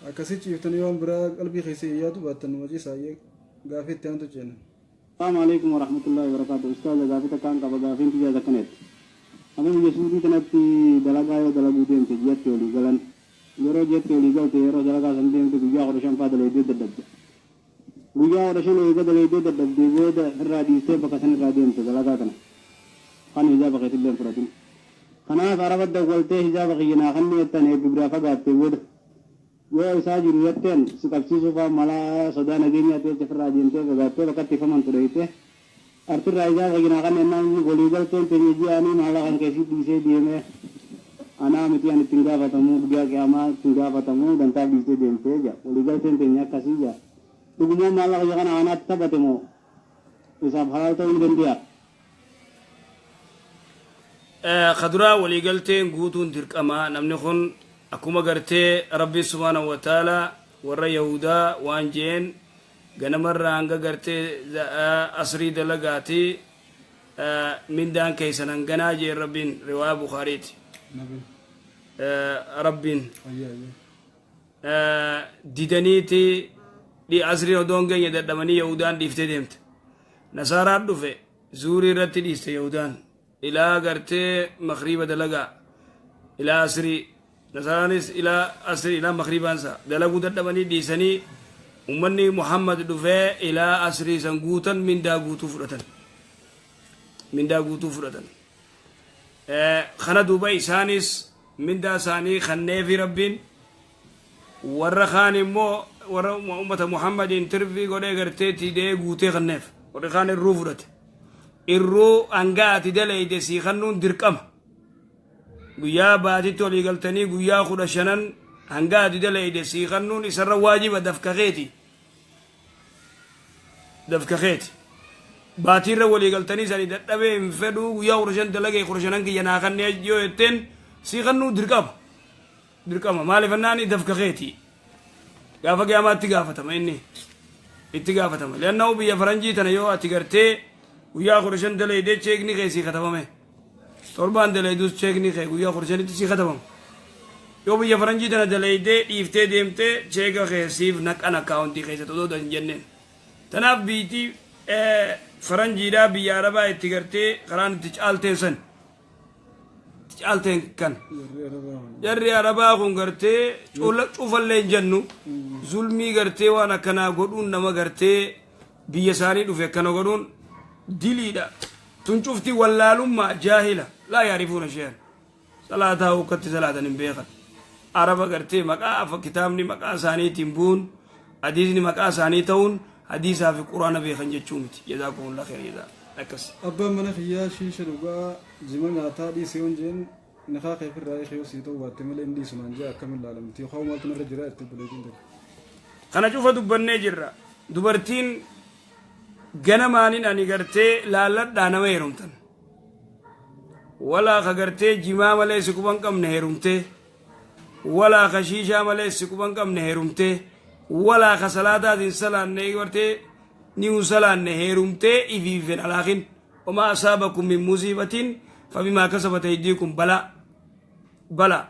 أكسيت يفتني يوم برا قلبي خيسي يادو باتن وجي سايق غافي تانتو جن السلام عليكم ورحمة الله وبركاته. أستاذ غافي تكان كبغافين تجا ذكنت. أنا يسوع تنتي دلعاء دلعودين تجيات يولي قالن يرو جيت يولي قال تيرو دلعاء سندين تجيا ورشان فاضل يدود الدب. جيا ورشان يقدر يدود الدب ديود الرادي سيف بكسن الرادين تدلعاء كنا. خان هجاب بقيت اللي فراتين. خنا فاربد دقولته هجاب بقينا خني التاني ببرافة قات تود. وإساجي ريتين سكابسي سوفا ملا سودان أجيني أتى تفر راجين تي بقى وقت تفهم أنت رأيته أرتر راجع بقينا كان إنهم غوليبل تين تيجي أنا مالا كان كيسي بيسي ديمه أنا متي أنا تيجا فتامو بيا كياما تيجا فتامو دنتا بيسي ديم تيجا غوليبل تين تيجا كاسيجا تقوم مالا كجانا أنا تبتمو إساب حلال تون دنيا خضراء وليقل تين قوتون ترك أما نمنخون أكما قرتي ربي سبحانه وتعالى ورى يهودا وانجين غنمر رانغا قرتي أسري دلقاتي من دان كيسان غناجي ربين رواية بخاريتي ربين ديدانيتي دي أسري ودونغا يددمني يهودان ديفتي ديمت نصارى دفع زوري رتي ديست يهودان إلى قرتي مخريبة دلقا إلى أسري نصرانيس إلى أسري إلى مخربانسا دلقوا ددمني ديساني أمني محمد دفع إلى أسري سنقوتا من داقوتو فرطا خنا دوبا إسانيس من دا ساني خنّي في ربين ورخاني مو ور أمة محمد ترفي قولي غرتي دي قوتي خنّيف ورخاني الرو فرط الرو أنقاتي دلي دي خنون دركم guyyaa baatitti olii galtanii guyyaa 15 hanga adida leeyde sii kannuun isarra waajiba dafka keeti baatirra walii galtanii sani dadhabee hin fedhuu guyyaa kurashan dalagee kurashanan kiyya naa kannee yoo jetteen sii kannuu dirqama maaliif annaani dafka keeti gaafa qiyaamaatti gaafatama inni itti gaafatama leanna'u biyya faranjii tana yoo ati gartee guyyaa kurashan dalaydee cheekni kee sii katabame torbaan dalaydus cheekni kee guyyaa kurashanitti sii katabama yoo biyya faranjii tana dalaydee dhiiftee deemtee cheeka kee siif naqan akkaawuntii keessatti odoo dan jenneen tanaaf biitii faranjiidhaa biyya arabaa itti gartee karaan itti caalteen san caalteen kan jarri arabaa kun gartee cufallee hin jennu zulmii gartee waan akkanaa godhuun nama gartee biyya isaanii dhufe akkana godhuun diliidha tun cufti wallaalummaa jaahila laa yaarifuuna sheehan salaataa hukkatti salaatan hin beekan araba gartee maqaa kitaabni maqaa isaaniitiin bu'uun hadiisni maqaa isaanii ta'uun hadiisaa fi quraana beekan jechuu miti jazaakumullah khayr jazaa akkas abbaan mana kiyyaa shiisha dhugaa jima nyaataa dhiisee honjeen nakaa kee firraa eekee sii ta'uu baatte malee hin dhiisu naan jee akkamiin laalamti yoo maaltu narra jira itti buleetiin ta'e kana cufa dubbannee jirra dubartiin ganamaaniin ani gartee laalladhaa nama heerumtan walaa ka gartee jimaa malee si quban qabne heerumtee walaa ka shiishaa malee si quban qabne heerumtee walaa ka salaataatiin salaanne gartee niu salaanne heerumtee ifiifen alaakin وما أصابكم من مصيبة فبما كسبت أيديكم بلا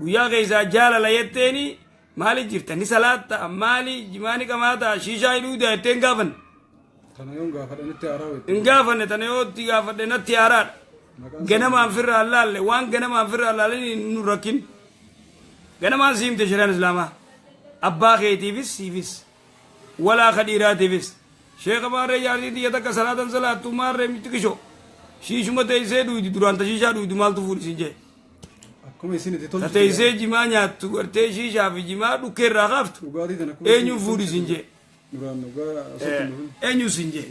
ويا غيزا جال لا يتني مالي جفتني صلاة مالي جماني كماتا شيشا يلودا يتنغافن تنايون غافدن تيارا انغافن تنايو تي غافدن تيارا غنما فر الله وان غنما فر الله نوركين غنما زيم تشران اسلاما ابا خيتيفيس سيفيس ولا خديراتيفيس شيخ ماري ياري دي يتك صلاة صلاة تمار متكشو شيش متى يسدو يدي دوران تشيشا دو يدي مال تفور سينجي كم يسين تطول تتى يسد جمانيا تورتي شيشا في جما دو كير غافت انيو فور سينجي انيو سينجي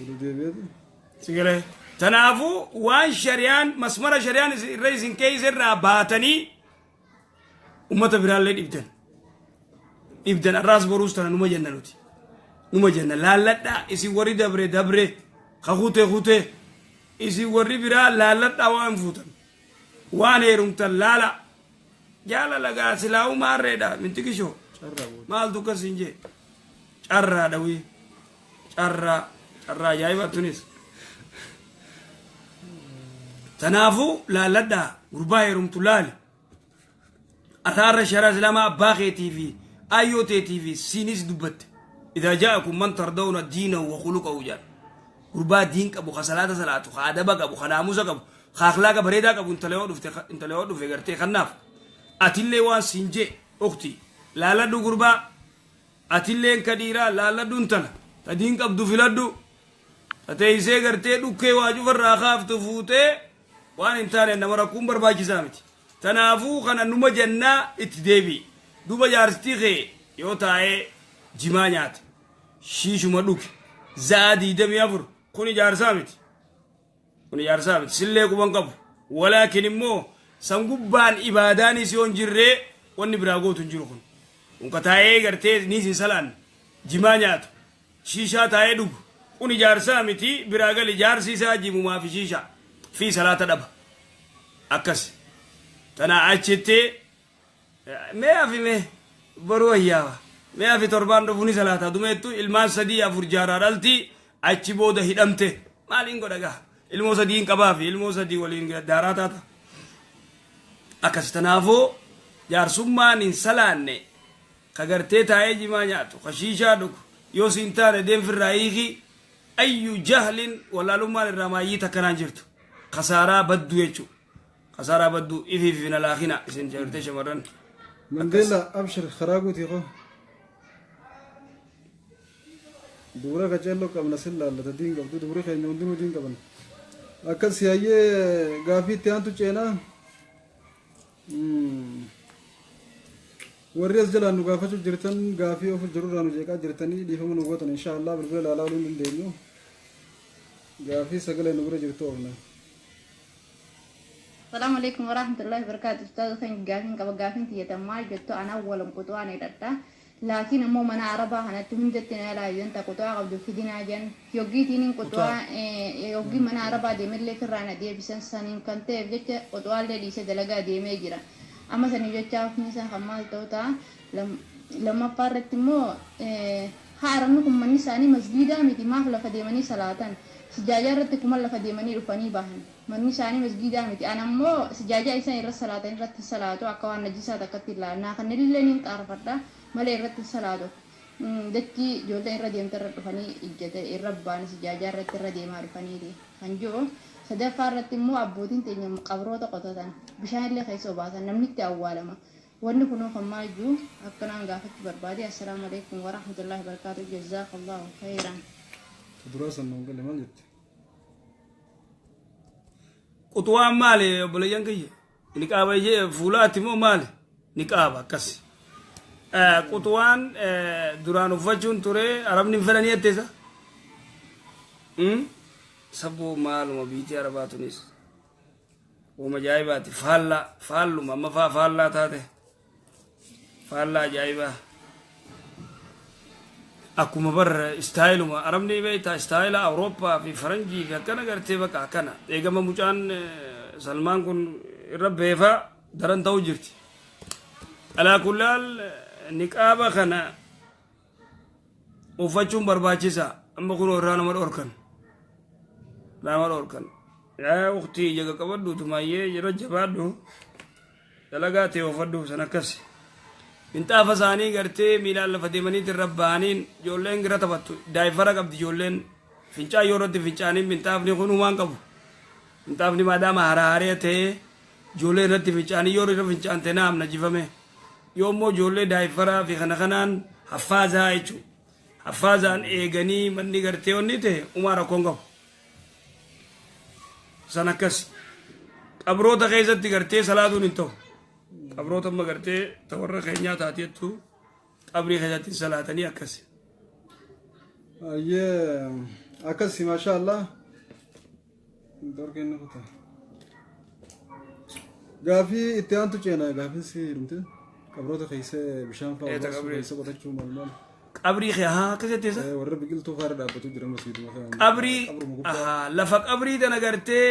سيغله تنافو وان شريان مسمر شريان رئيسن كيس راباتني امه برال ابدن الراس بروس تنا نما جننوتي نما جنن لا لا اسي وري دبره خوته isi warri biraa laalladha waan fuutan waan heerumtan laala jaala lagaa silaa'u maarreedha mintikisho maaltu kasin jee carraa dhawii carraa ajaa'ibattunis tanaafu laalladha gurbaa heerumtu laali ataarra shara islaamaa abbaa keetii fi ayyoo teetii fi siinis dubbatte idaa jaa'akum man tardawna diinahu wa khuluqahu jedha gurbaa diin qabu khasalaata salaatu khadaba qabu khanaamusa qabu khaakhlaaqa bareedaa qabu intalee dhufe gartee kannaaf atillee waan sinje ukti laaladhu gurbaa atilleen kadhiiraa laaladhu intala ta diin qabdu filadhu tateeysee gartee dhukkee waa cufarraa kaaftu fuutee waan hin taane nama rakkuun barbaachisaa miti tanaafuu kana numa jannaa itti deebii duba jaarstii kee yoo taa'ee jimaa nyaate shiishuma dhuke zaadii damii afur kun ijaarsaa miti sillee quban qabu walaakin immoo sangubbaan ibaadaanis yoon jirree wanni biraa gootu hin jiru kun ka taa'ee gartee niisin salaan jimaa nyaatu shiishaa taa'ee dhugu kun ijaarsaa miti biraa gal ijaarsi isaa jimumaa fi shiishaa fi salaata dhaba akkas tanaa achittee mee baruu ayyaawa mee afi torbaan dhufuni salaataa dumeettu ilmaan sadii afur jaaraa dhalti achi booda hidhamte maaliin godha gaa ilmoo sadii hin qabaa fi ilmoo sadii waliin daaraa taata akkas tanaafuu jaarsummaan hin salaanne ka gartee taa'ee jimaa nyaatu ka shiishaa dhugu yoo siin taane deemfirraa hiiki ayyu jahlin wallaalummaan irraa maayyii takkanaan jirtu khasaaraa baddu jechuu khasaaraa baddu ifiif hin alaakina isin jirtee shamarran mandela abshir kharaaguutii qo dubura kacello qabna sillaallata diin qabdu duburi keenya hundinuu diin qaban akkas yaayyee gaafii itti aantu ceenaa warri as jalaan nu gaafachuu jirtan gaafii of jirurraa nu jeeqaa jirtanii dhiifama nu gootan insha Allah bilbila laalaa oluu hin dandeenyu gaafii sagalee nu bira jirtu oolna السلام عليكم ورحمة الله وبركاته. أستاذ خين قافين قبل قافين تيجي تماي جتو أنا أول مقطوع أنا يرتا لكن أمو من عربة هنا تهم جتنا لا ينتا قطوع قبل في دينا جن يوجي تينين قطوع يوجي من عربة دي من لك الرانا دي بسن سنين كنت بجت قطوع اللي ليس دلقا دي ميجرا أما سني جت شاف نيسا خمال توتا لما فرت مو حارمكم من نساني مسجدا متي ما فلا فديمني صلاة سجاجة رتكم الله فديمني رفاني باهن من نساني مسجدا متي أنا مو سجاجة إنسان يرى الصلاة إن رت الصلاة وأكوان نجسا تكتلا ناخن اللي نتعرفتا malee irratti salaatu dachii ijoollee irra deemte irra dhufanii ijjate irra ba'an sijaaja irratti irra deemaa dhufaniiti kan jiru sadaffaa irratti immoo abbootiin teenya qabroota qotatan bishaan illee keessa obaasan namni itti awwaalama wanni kunuu kan maal jiru akkanaan gaafachuu barbaade assalaamu alaikum wa rahmatullahi wa barakaatuh jazaakallahu khairan duraasan nuun galle maal jette qutuwaan maali obboleeyyan kiyya niqaaba fuulaatti moo maali niqaaba akkasi qutuwaan duraan uffachuun ture arabni hin fedhanii jetteessa sabboo maaluma biitii arabaatunis wama ajaa'ibaati faalluma amma faallaa taate faallaa ajaa'ibaa akkuma bar istaayiluma arabni beektaa istaayila awurooppaa fi faranjii fi akkana gartee bakka akkana eegama mucaan salmaan kun irra beefaa daran ta'uu jirti alaa kullaal niqaaba kana uffachuun barbaachisa amma kun irraa nama dhorkan yaa uktii jaga qabadhu tumayyee yeroo jabaadhu dalagaa ta'e uffadhu san akkas minxaafa isaanii gartee miilaan lafa deemaniit irra ba'aniin ijoolleen gira taphattu daa'ifara qabdi ijoolleen fincaa yoo irratti fincaaniin minxaafni kun humaan qabu minxaafni maadaama haraaree ta'ee ijoollee irratti fincaanii yoo irra fincaante naam najifame yoommoo ijoollee daa'ifaraa fi kana kanaan haffaazaa jechuudha haffaazaan eeganii manni gartee onni ta'e umaa rakkoon qabu san akkas qabroota keessatti gartee salaatuun hin ta'u qabroota amma gartee tawarra keenyaa taateettu qabrii keessatti salaatanii akkasi akkasi maasha allah dorgeen nukuta gaafii itti aantu ceena gaafiin si hidhumte qabroota keessa bishaan fa'aa keessa qotachuu maal qabrii haa akkasitti warra biqiltuu faara dhaabbatu jira masiiduma qabrii lafa qabrii tana gartee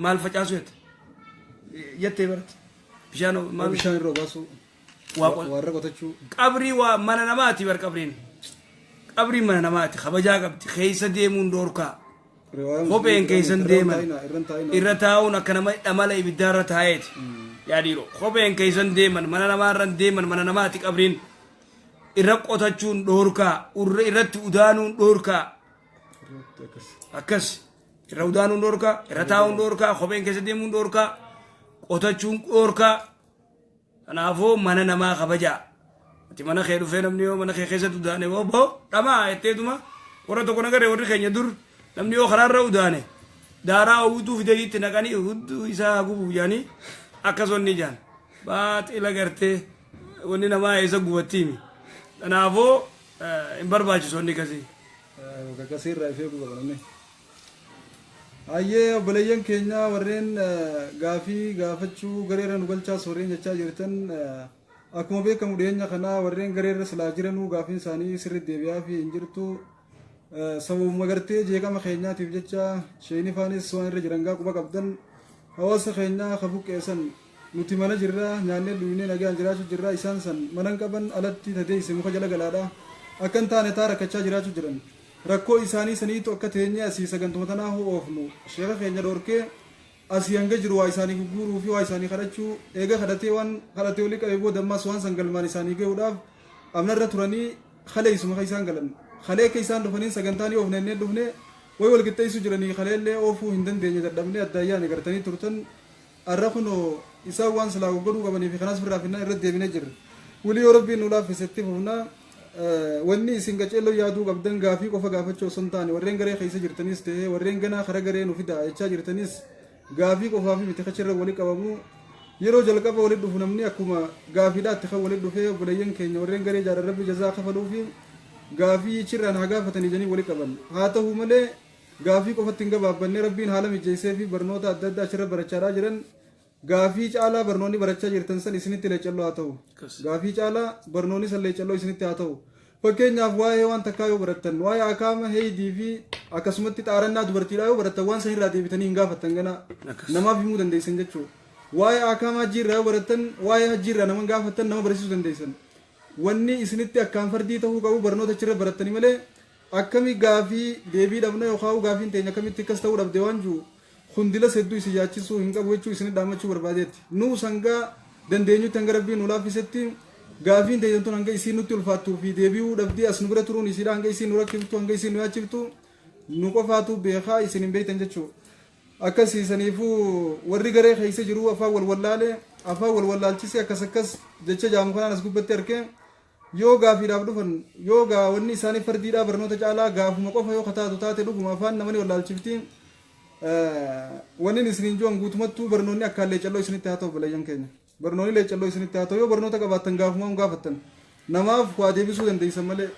maal facaasu jettee barate bishaan irra obaasu warra qotachuu qabrii waa mana namaati bar qabriin mana namaati kabajaa qabdi keessa deemuun dhoorkaa kopheen keessan deeman irra taa'uun akka nama dhamala ibiddaarra taa'eeti yaadiiro kopheen keessan deeman mana namaarran deeman mana namaati qabriin irra qotachuun dhoorkaa irratti udaanuun dhoorkaa akkas irra udaanuun dhoorkaa irra taa'uun dhoorkaa kopheen keessa deemuun dhoorkaa qotachuun dhoorkaa kanaafuu mana namaa kabajaa ati mana kee dhufee namni yoo mana kee keessatti udaane boo dhamaa jetteetuma warra tokko nagaree warri keenya dur namni yoo karaarra udaane daaraa hawwituu fidaniitti naqanii hudduu isaa gubuuf jaanii akkasonni jaan baaxila gartee wanni namaa isa gubattiimi kanaafuu hin barbaachisu wanni kasii kakasiirraa ifee gubatanne ayyee obboleeyyan keenya warreen gaafii gaafachuu gareerra nu galchaas warreen jechaa jirtan akkuma beekamu dhiyeenya kanaa warreen gareerra silaa jiranuu gaafiin isaanii sirriitti deebi'aa fi hin jirtu sababuma gartee jeeqama keenyaatiif jecha sheeyni faanis waan irra jiran gaa quba qabdan hawaasa keenyaa ka buqqeessan nuti mana jirra nyaannee dhuunee nagaan jiraachuu jirra isaan san manan qaban alatti tateesse muka jala galaadha akka hin taane taa rakkachaa jiraachuu jiran rakkoo isaanii saniitu akka teenye asii sagantuma tanaa oofnu sheeka keenya dhorkee asii hanga jiru waa isaanii gurguruu fi waa isaanii kadhachuu eega kadhatee waan kadhatee olii qabee booda ammas waan san galmaan isaanii gahuudhaaf amnarra turanii halee isuma isaan galan halee akka isaan dhufanii sagantaanii oofnee dhufne way wal qixxeessu jiranii haleellee oofuu hin dandeenye dadhabnee addaayyaane gartanii turtan arra kunoo isaan waan silaa godhuu qabanii fi kanaas birraa finnaa irratti deebinee jirra wulii yoo rabbiin nu laaffisetti fufnaa wanni isin qaceelloo yaaduu qabdan gaafii qofa gaafachuu osoo hin taane warreen garee keessa jirtanis ta'ee warreen ganaa kara garee nu fidaa jechaa jirtanis gaafii qofaa fi miti kachirra walii qabamu yeroo jalqaba walitti dhufu namni akkuma gaafiidhaatti kan walitti dhufee obboleeyyan keenya warreen garee jaaran rabbi jazaa kafaluu fi gaafii chirraan haa gaafatanii janii walii qaban haa ta'u malee gaafii qofatti hin gabaabbanne rabbiin haala mijeessee fi barnoota adda addaa achirra barachaadhaa jiran gaafii caalaa barnoonni barachaa jirtan san isinitti leecalloo haa ta'u gaafii caalaa barnoonni san leecalloo isinitti haa ta'u fakkeenyaaf waa'ee waan takkaa yoo barattan waa'ee akaama heeydii fi akkasumatti xaarannaa dubartiidhaa yoo barattan waan san irraa deebitanii hin gaafattan gana namaaf himuu dandeessan jechuudha waa'ee akaama hajjiirraa yoo barattan waa'ee hajjiirraa nama gaafattan nama barsiisuu dandeessan wanni isinitti akkaan fardii ta'uu qabu barnoota achirra barattanii malee akkami gaafii deebii dhabna yookaan gaafiin teenya akkamitti akkas ta'uu dhabde waan jiru hundila sedduu isi yaachisuu hin qabu jechuu isinit dhaamachuu barbaadeetti nuu sangaa dandeenyutti hanga rabbiin nu laaffisetti gaafiin teenya tun hanga isiin nutti ulfaattuu fi deebi'uu dhabdii as nu bira turuun isiidha hanga isiin nu rakkiftu hanga isiin nu yaachiftu nu qofaatu beekaa isin hin beektan jechuu akkasiisaniifuu warri garee keessa jiru afaan walwallaalchise akkas jecha jaamu kanaan as gubbatti arkee yoo gaafiidhaaf dhufan yoo wanni isaanii fardiidhaa barnoota caalaa gaafuma qofa yoo kataatu taate dhuguma afaan namani wallaalchiftiin wanni isiniin jiran guutumattuu barnoonni akka leecalloo isinitti haa ta'u balayyan keenya barnoonni leecalloo isinitti haa ta'u yoo barnoota qabaattan gaafuma hin gaafattan namaaf waa deebisuu dandeessan malee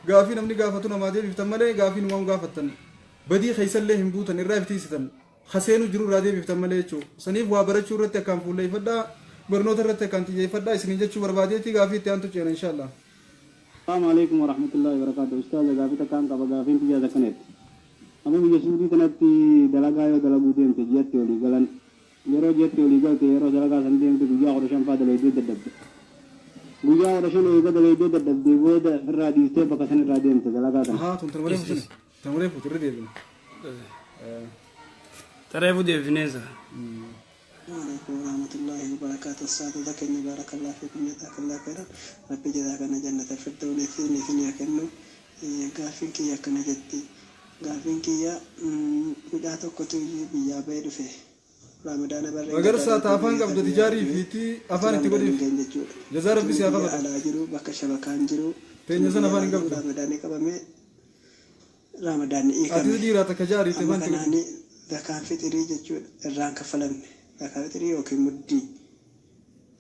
gaafii namni gaafatu namaa deebiftan malee gaafii numaa hin gaafattan badii keessallee hin buutan irraa iftiisitan haseenuu jiru irraa deebiftan malee jechuudha saniif waa barachuu irratti akkaan fuulleeffadhaa barnoota irratti akkaan xiyyeeffadhaa isiniin jechuu barbaadeetti gaafii itti aantu ceena inshaallah. Assalamu alaikum warahmatullahi wabarakatuh. Ustaz gaafii takkaan qaba gaafiin biyya zakkanetti. Amma biyya suudii kanatti dalagaa yoo dalaguu deemte jetti olii galan yeroo jetti olii galte yeroo dalagaa san deemte guyyaa 15 faa dalaydee dadhabde. Guyyaa 15 eega dalaydee dadhabde booda irraa dhiistee bakka san irraa deemte dalagaa kana. Haa tun tamulee fuuturri deebine. Tareefu deebineesa. عليكم ورحمة الله وبركاته السادة ذكرني بارك الله فيكم جزاك الله خيرا ربي جزاك جنة الفردوس فيني كنو قافينك يا كنا جدي قافينك يا مداتو كتو بيا بيد فيه رمضان بري agar saat afaan qabdu tijarii fiiti afaan itti godhiif jazaa rabbi siyaa qabata ala jiru bakka shabakaan jiru teenya sana afaan hin qabdu ramadan qabame ramadan ati dhiiraa takka jaarii te banti kanaani zakaan fitrii jechuudha irraan kafalamne zakaan fitrii yookiin muddii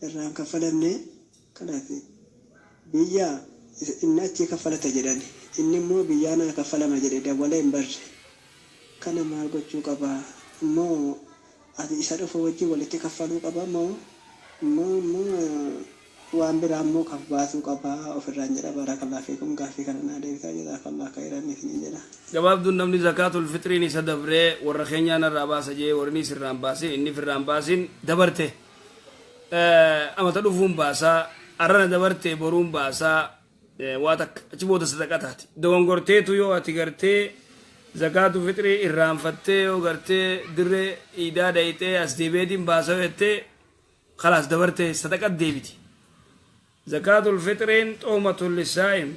irraan kafalamne kanaaf biyya inni achi kafalata jedhan inni immoo biyyaa naa kafalama jedhe dabalee hin barre kana maal gochuu qaba immoo ati isa dhufu wajjin walitti kaffaluu qaba immoo waan biraa immoo kan baasuu qaba ofirraan jedha barakallah fiikum gaafii kana naa deebisaa jazaakallah khairan isin jedha gabaabduun namni zakaatul fitriin isa dabree warra keenyaan irraa baasa jee warri sirraan baasin inni firraan baasin dabarte amata dhufuun baasaa arrana dabarte boruun baasaa waa takka achi booda sadaqa taati dogongorteetu yoo ati gartee zakaatul fitrii irraanfattee yoo gartee dirree iidaa dhayitee as deebeetiin baasaa jettee khalaas dabarte sadaqa deebiti زكاة الفطرين طعمة للصائم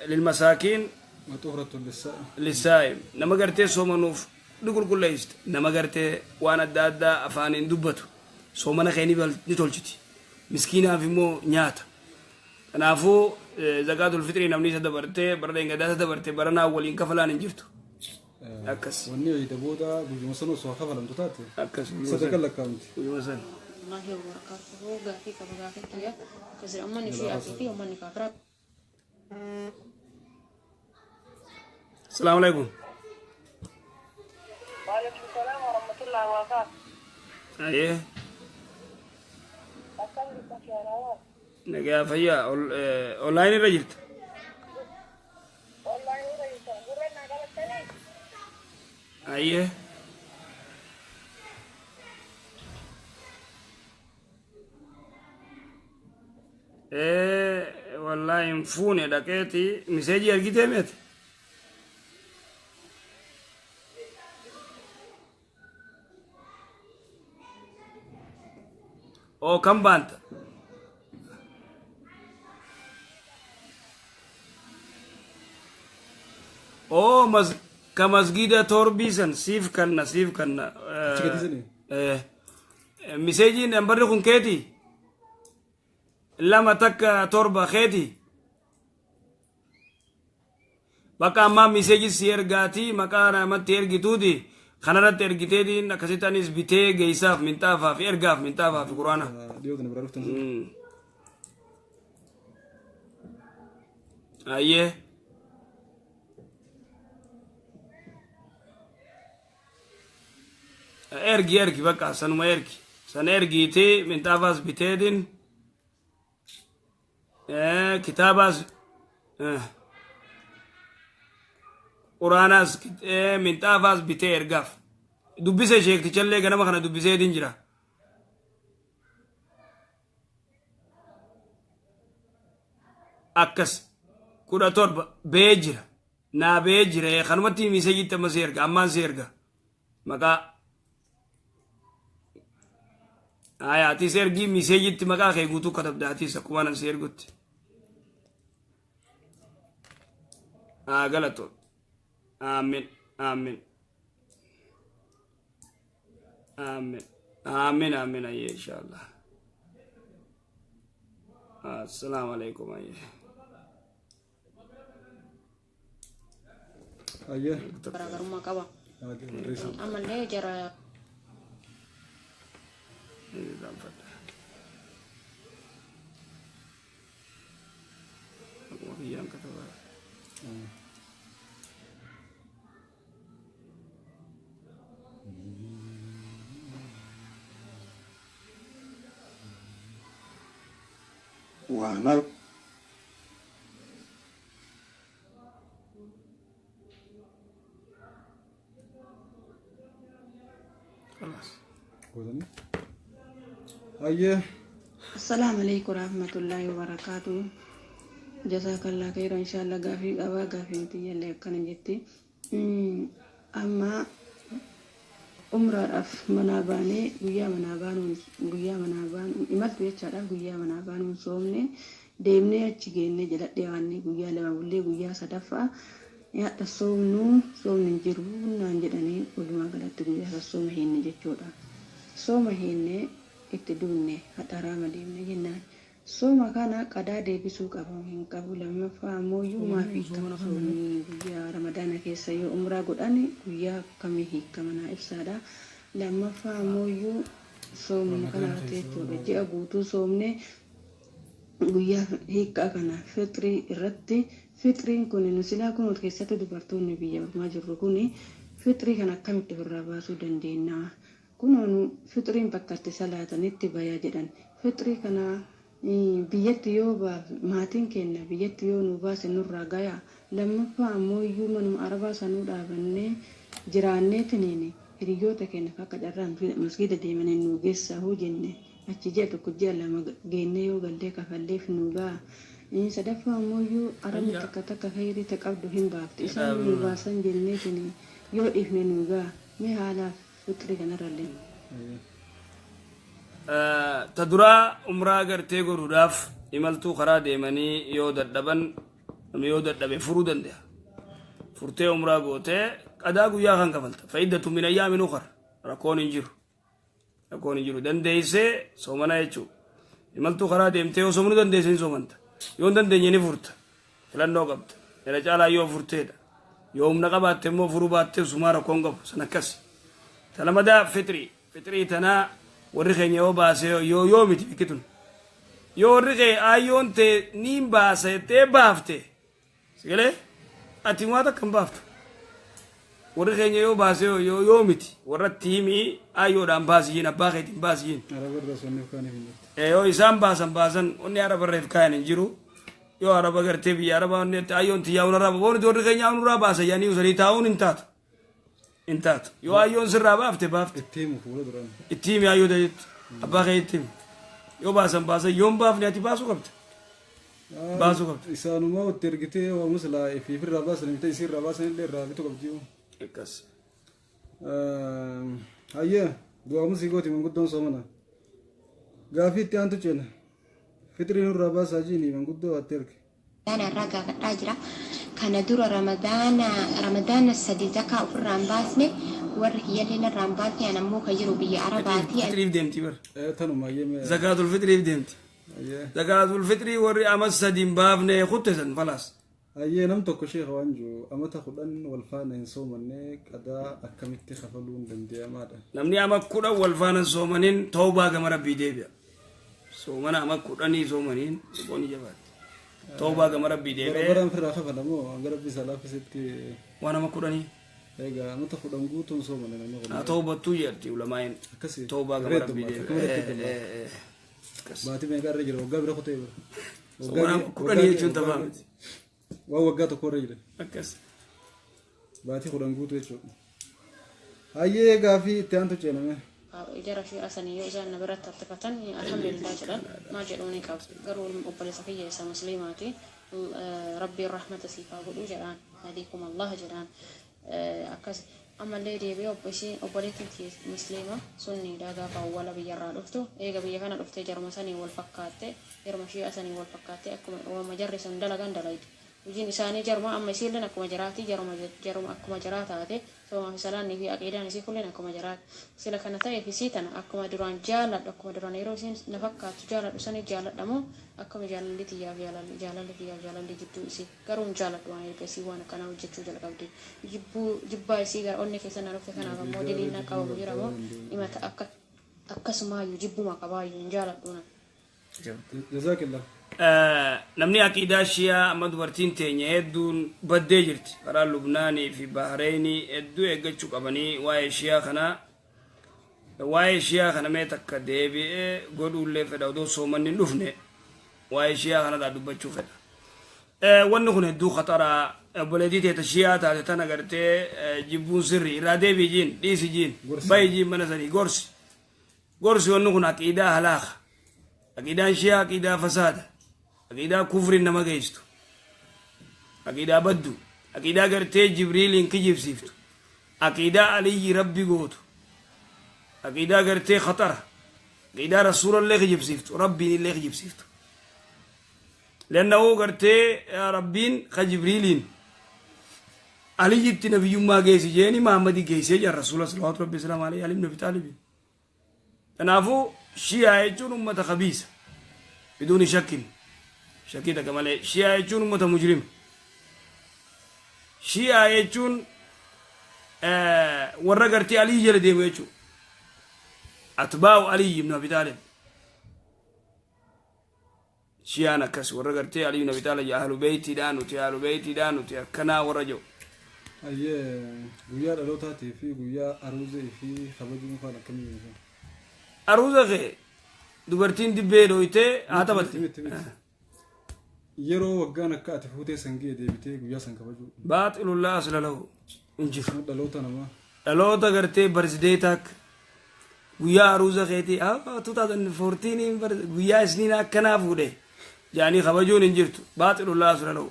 للمساكين مطهرة للصائم نما قرتي سومنوف نقول كل يست نما قرتي وانا دادا افان دبتو سومنا خيني نتولجتي مسكينة في مو نياتا انا فو زكاة الفطر نمني سدبرتي بردين قداسة دبرتي برنا اولين كفلان انجرتو اكس وني يدبودا بجمسنو سو خفلم تتاتي اكس صدق الله كامتي بجمسن الله وبركاته غافي كبغافي كيا كسر أماني في أكيد أماني كابرا. السلام عليكم. وعليكم السلام ورحمة الله وبركاته. أيه. نجا فيا أونلاين رجلت. أونلاين رجلت. قرنا قالتني. أيه. والله ينفوني لقيتي مساجي أرقيتي ميت أو كم بانت أو كمسجد توربيسن سيف كنا مساجي نمبركم كيتي لما تك تربة خيتي بقى ما مسجد سيرجاتي مكان ما تيرجي تودي خنرت تيرجي دي نكسيتانيس بيتي جيساف من تافا في إرجاف من تافا في قرآن أيه إرجي بقى سنما إرجي سنرجيتي من تافاس بتيدين كتاباس قراناس من تافاس بتير قف دبسة شيخ تشلي كنا ما خنا دبسة دينجرا أكس كودا تورب بيجرا نا بيجرا خنمتي ميسجي تمسيرك أمان سيرك مكا آياتي سيرجي ميسجي تمكا خيغوتو كتب داتي سكوانا سيرغوت غلطو آمين آمين آمين آمين آمين أيه إن شاء الله السلام عليكم أيه أيه garaagarummaa qaba ammallee jara وانا خلاص أيه السلام عليكم ورحمة الله وبركاته جزاك الله خيرا إن شاء الله غافي أبا غافي انتي يلي كان جتي أما umra af manabane guyya manaban imal tu yacha guyya manaban somne demne achi genne jaladde wanni guyya lama bulle guyya sadafa ya ta somne jiru nan jedani uluma galatti guyya som hinne jechoda soma hinne itti dunne hatarama demne jenna soma kana qada deebisu qabu hin qabu lamma faamoo yuma fi somni guyya ramadana keessa yoo umra godhani guyya kamihi kamana ibsada lamma faamoo yu somni kana teechuudha ji'a guutuu somne guyya hiikka kana fitri irratti fitriin kun nusilaa kun keessatti dubartoonni biyya ormaa jirru kun fitrii kana akkamitti ofirraa baasuu dandeenya kunoonu fitriin bakka itti salaatanitti bayaa jedhan fitrii kana biyyatti yoo maatiin keenya biyyatti yoo nu baase nurraa gaya lammaffaa ammoo iyyuu manuma arabaa sanuu dhaabannee jiraannee tiniini hiriyoota keenya akka carraan masgiida deemanii nu geessaa hoo jenne achi ji'a tokko ji'a lama geennee yoo gallee kafalleef nu gaa sadaffaa ammoo iyyuu arabni takka khayrii qabdu hin baafti isaan nu baasan jennee tini yoo dhiifne nu gaa mee haalaaf fitrii kanarrallee تدرى عمره غرتي غروداف imaltu khara deemani yoo dadhaban dadhabe furuu dande'a furtee umraa goote qadaa guyyaa kan kafalta fayyidatu min ayyaamin ukhra rakkoon hin jiru dandeeyse soomana jechuu imaltu khara deemtee yoo soomnu dandeeyse hin soomanta yoo dandeenye ni furta filannoo qabda era caalaa yoo furteedha yoo humna qabaatte immoo furuu baatte sumaa rakkoon qabu san akkas talamadaa fitrii tanaa warri keenya yoo baase yoo miti bikitun yoo warri kee ayyoon tee niin baase tee baafte sigalee ati waan takkan baaftu warri keenya yoo baase yoo miti warra tiimii ayyoodhaan baasiyyiin abbaa keetiin baasiyyiin yoo isaan baasan onni arabarreef kaayan hin jiru yoo araba gartee biyya araba onni ayyoon tiyyaa'uun araba booni warri keenya unurraa baasa yaanii usanii taa'uun hin taatu yoo ayyoon sirraa baafte ittiimi ayyoo ta'etti abbaa kee ittiimi yoo baasan yoon baafne ati baasuu qabda isaanuma itti ergitee waamus laa ifirraa baasan mita isirraa baasan illee irraa bitu qabdi akkas hayyee du'aamus gooti manguddoon soomana gaafii itti aantu ceena fitrii nurraa baasaa jiini manguddoo atti erge irraa gaafadhaa jira kana dura ramadaana sadi zakaa ofirraan baasne warri kiyyalleen irraan baasne an ammoo ka jiru biyya arabaati fitriif deemti bar tanuma ayyee zakaatul fitriif deemti zakaatul fitrii warri amas sadiin baafne kuttesan falaas ayyee nam tokko sheekha waan jiru amata kudhan wal faana hin soomanne qadaa akkamitti kafaluu hin danda'amaadha namni ama kudhan wal faana hin soomanin tawbaa gama rabbii deebi'a soomana ama kudhanii soomaniin booni jabaati توبة كما ربي ديبه برام في الرافة فنمو أن ربي سلافة ستي وانا ما كوراني egaa mata fudhan guutuun soo mana nama na tawbatu yerti ulamain tawba ga rabbi de baati me garre jira waggaa bira kutee wana kudani jechuun tamam waa waggaa tokko irra jira akkas baati fudhan guutuu jechuudha hayyee gaafii itti aantu ceename jara fi asanii yoo isaan nabiratti hartifatan alhamdulillah jedhan maal jedhuuni qabu garuu obboleessa kiyya isa musliimaati rabbiin rahmata siif haa godhu jedhaan hadiikum allah jedhaan akkas ammallee deebi'ee obboleettiin musliima sunni gaafa awwala biyyarraa dhuftu eega biyya kana dhuftee jarma sanii wal fakkaatte jarma shi'a sanii wal fakkaatte akkuma jarri sun dalagan dalaytu hojiin isaanii jarma amma isiilleen akkuma jiraati jarma akkuma jiraa taate sooma salaanni fi aqiidaan isii kulleen akkuma jiraati sila kana ta'eef isii tana akkuma duraan jaaladhu akkuma duraan yeroo isiin na fakkaattu jaaladhu sanii jaaladhamu akkuma jaalalli xiyyaaf jaalalli jidduu isii garuu hin jaaladhu waan ergasii waan akkanaa hojjechuu jalqabdi jibbaa isii gara onni keessa na dhufte kanaaf ammoo diliin na qabamu jiramoo himata akkasumaayyuu jibbuma qabaayyuu hin jaaladhu na. jazaakillah. namni aqiidaa shiyaa amma dubartiin teenya hedduun baddee jirti karaa lubnaanii fi bahareenii hedduu eeggachuu qabanii waa'ee shiyaa kana mee takka deebi'ee godhuullee fedha odoo soomanni hin dhufne waa'ee shiyaa kanadhaa dubbachuu fedha wanni kun hedduu khataraa obboleettii teeta shiyaa taate tana gartee jibbuun sirri irraa deebii jiin dhiisi jiin bayi jiin mana sanii gorsi wanni kun aqiidaa halaaqa aqiidaan shiyaa aqiidaa fasaada aqiidaa kufrin nama geesstu aqiidaa baddu aqiidaa gartee jibriiliin kijibsiiftu aqiidaa aliyyi rabbi gootu aqiidaa gartee khatara aqiidaa rasuulallee kijibsiiftu rabbiin illee kijibsiiftu لأنه قرتي يا ربين خجبريلين علي جبت نبي ما جيسي جاني محمد جيسي جا رسول الله صلى الله عليه وسلم عليه علم نبي طالب تنافو شيعة يجون أمة خبيثة بدون شك كمان شيعة يجون أمة مجرم شيعة يجون ورا قرتي علي جلدي ويجو أتباع علي بن أبي طالب شيانا كس ورقرتي علي بن ابي طالب اهل بيتي دانو تي كنا ورجو ايه ويا دلوتاتي في ويا اروزي في خبجون فانا كمي اروزه دبرتين دبيلويته هاتبت يرو وغانا كات فوتي سنجي ديبتي ويا سنكبجو باطل الله اصل له انجف دلوتا نما دلوتا غرتي برزديتك ويا اروزه غيتي 2014 ويا سنين كنا فوده يعني خبجون انجرتو باطل الله اصل له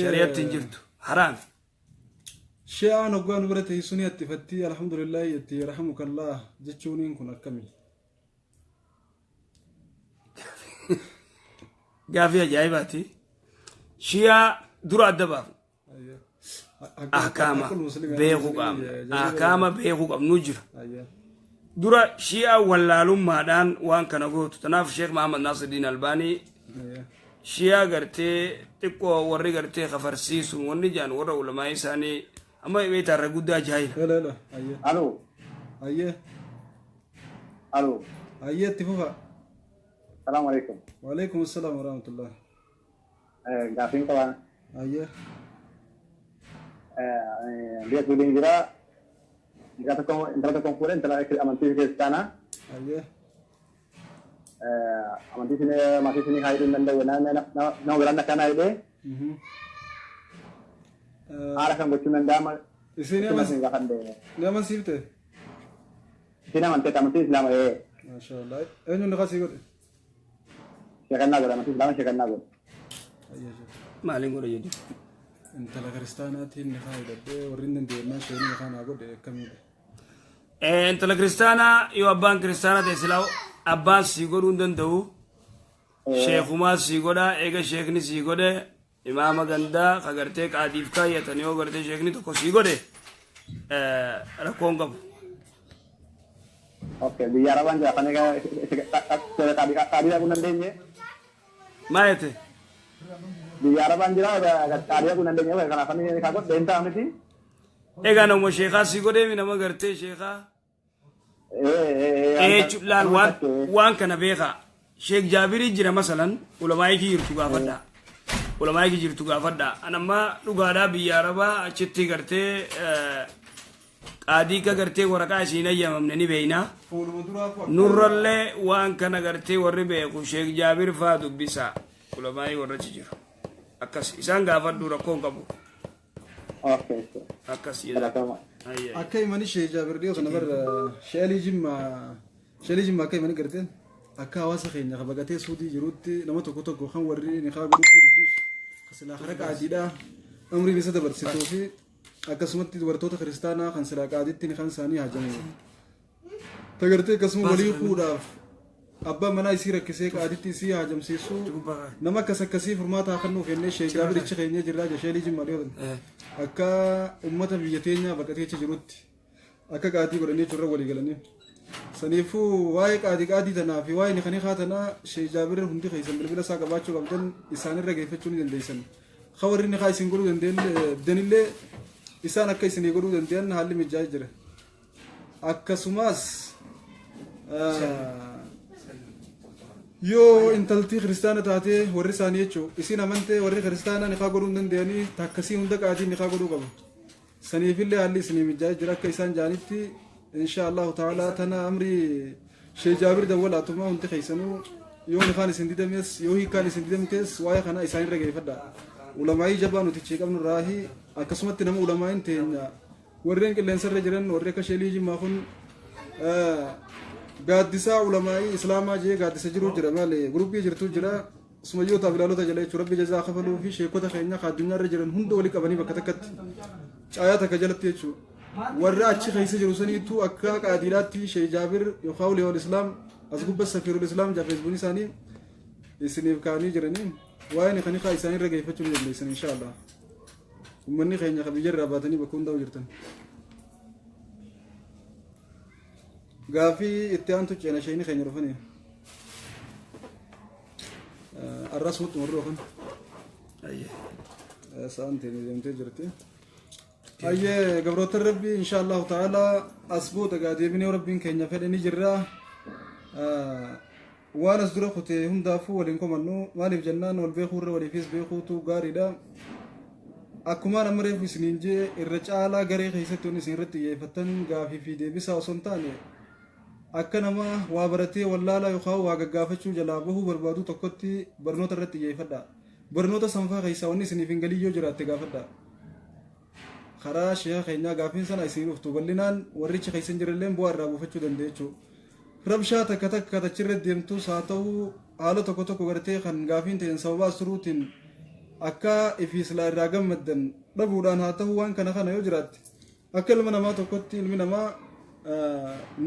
شريعه انجرتو حرام شيء انا غان برتي سنيت فتي الحمد لله يتي رحمك الله جچونين كن كمي قافيه جايباتي شيا درا الدباب احكام بيغو قام نجر درا شيا ولا لما دان وان كان غوت تناف شيخ محمد ناصر الدين الباني شيا غرتي تكو وري غرتي خفرسيس وني جان ورا علماء ثاني اما بيت الرغدا جاهل لا ايه الو تفوفا السلام عليكم. وعليكم السلام ورحمه الله. غافين طبعا ايه dia tuling jira entrata konkuren telah amanti ke sana aye amanti sini masih sini hairin nanda na beranda kana ide ara kan gochunan dama isini mas nama sibte sini amanti selama masyaallah enyo nakasi god shekanna god amanti selama shekanna god aye malin gora jadi انت لكريستاناتي نخايد ورين دي ما شيني كان اقول كمي انت لكريستانا يو ابان كريستانا تسلاو ابان سيغورون دندو شيخ ما سيغودا ايغا شيخني سيغوده امام غندا خغرتي قاديف كاي تنيو غرتي شيخني تو سيغوده ركونغب اوكي biar awan ja kanega tadi aku nandenya maete di Araban jira ada aku nandanya karena kami kagot denta amati ega no mo sheikha sigode mi nama garte sheikha chulan wan kana beka sheikh jabiri jira masalan ulama yi yirtu gafada ulama jirtu gaafadha anamma dhugaadhaa biyya arabaa achitti gartee qaadii ka gartee waraqaa isiin ayyamamne ni beeyna nurrallee waan kana gartee warri beeku sheek jaabir faa dubbisa ulamaa'ii warrachi jiru akkas isaan gaafadhu rakkoon qabu akkas akka imani sheek jaabir dhiyoo kana barra sheelii jimma akka imani gartee akka hawaasa keenya kabagatee suudii jirutti nama tokko kan warri ni kaa godhuu fi didduus kasilaa hara qaadiidha umriin isa dabarsituu fi akkasumatti dubartoota kiristaanaa kan silaa qaadiitti ni kan isaanii hajamu tagartee akkasuma walii fuudhaaf abbaan manaa isii rakkisee qaadiitti isii hajamsiisuu nama akkasii furmaata kan nuuf ennee sheek jaabirichi keenya jirraa sheelii jimmaa dhiyootan akka ummata biyya teenyaa baqateecha jirutti akka qaadii godhanii jirra walii galanii saniifuu waa'ee qaadii tanaa fi waa'ee niqanii haatanaa sheek jaabir hundi keessan bilbila isaa qabaachuu qabdan isaanirra geeffachuu ni dandeessan kawarri niqaa isin godhuu dandeellee isaan akka isinii godhuu danda'an haalli mijaa'ee jira akkasumas yoo intaltii kiristaana taatee warri isaanii jechuun isin amantee warri kiristaanaa niqaa godhuu danda'anii takkasii hunda qaadii niqaa godhuu qabu saniifillee haalli isinii mijaa'ee jira akka isaan jaanitti inshaallahu ta'ala tana amri sheek jaabir dawwalaatuma hundi keessanuu yoo niqaan isin didames yoo hiikaan isin didamtes waa'ee kana isaanirra geeffadha ulamaa'ii jabaa nuti chii qabnu raahi akkasumatti nama ulamaa'iin teenya warreen qilleensarra jiran warri akka sheelii jimmaa kun gaaddisaa ulamaa'ii islaamaa jee gaaddisa jiruu jira malee guruppii jirtuu jira sumayyootaaf ilaalota jala jechuun rabbi jazaa kafaluu fi sheekota keenya addunyaarra jiran hunda walii qabanii bakka takkatti caayaa takka jalatti jechuudha warra achi keessa jiru saniitu akka qaadiidhaatti sheek jaabir yookaan uliyyool islaam as gubbas safiirul islaam jaafeesbuun isaanii isiniif kaanii jiranii waa'ee kan iqaa isaanirra geeffachuu ni dandeessan inshaallah ummanni keenya kabiyya irraa baatanii bakka hundaa'u jirtan gaafii itti aantu ceena sheekni keenya dhufanii arras mutti morroo kan sa'aan teeni deemtee jirti ayyee gabroota rabbii inshaallahu ta'ala asbuuta gaadeebinee rabbiin keenya fedhe ni jirra waan as dura kutee hundaafuu waliin komannu maaliif jennaan wal beekuurra waliifis beekuutu gaariidha akkuma nama reefu isiniin jee irra caalaa garee keessatti isin irratti xiyyeeffatan gaafii fi deebisaa osoo hin taane akka nama waa baratee wallaalaa yookaan waa gaggaafachuu jalaa bahuu barbaadu tokkotti barnoota irratti xiyyeeffadha barnoota sanfaa keessaa wanni isiniif hin galii yoo jiraatte gaafadha karaa sheekha keenyaa gaafiin sana isin dhuftu bal'inaan warrichi keessan jiralleen bu'aa irraa buufachuu dandeechuu rabshaa takka tachirra deemtus haa ta'u haala tokko gartee kan gaafiin ta'een sababa asuruutiin akka ifiislaa irraa gammaddan dhabuudhaan haa ta'u waan kana yoo jiraatte akka ilma namaa tokkotti ilmi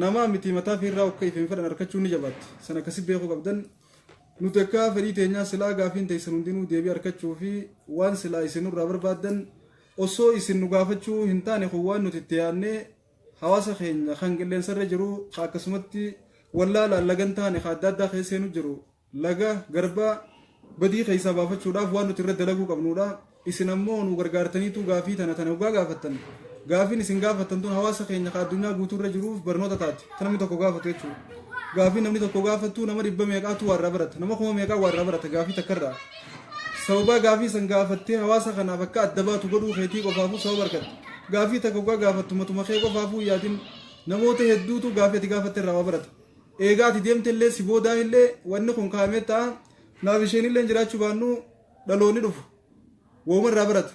namaa miti mataa fi irraa akka ifeen fedhan harkachuu ni jabaatti san akkasi beekuu qabdan nuti akka fedhii teenyaa silaa gaafiin ta'eessan hundinuu deebii harkachuu fi waan silaa isinurraa barbaaddan osoo isin nu gaafachuu hin taane kun waan nuti itti yaadnee hawaasa keenya kan qilleensarra jiru akkasumatti wallaalaan lagan taane adda addaa keesseenu jiru laga garbaa badii keessaa baafachuudhaaf waan nuti irra dalaguu qabnudha isin ammoo nu gargaartaniitu gaafii tana ugaa gaafattan gaafiin isin gaafattan tun hawaasa keenya addunyaa guutuurra jiruuf barnoota taati ta namni tokko gaafatu jechuudha gaafii namni tokko gaafattu nama 100 meeqaatu waarraa barata nama 100 meeqaa waarraa barata gaafii takkarraa sababa gaafii san gaafattee hawaasa kanaaf akka adda baatu godhuu keetii qofaafuu sababa argatte gaafii takka ugaa gaafattu matuma kee qofaafuu yaadin namoota hedduutu gaafii ati gaafatte irraa waa barata eegaa ati deemte illee si boodaa illee wanni kun kaa'amee ta'a naaf isheen illee jiraachuu baannu dhaloonni dhufu wooma irraa barata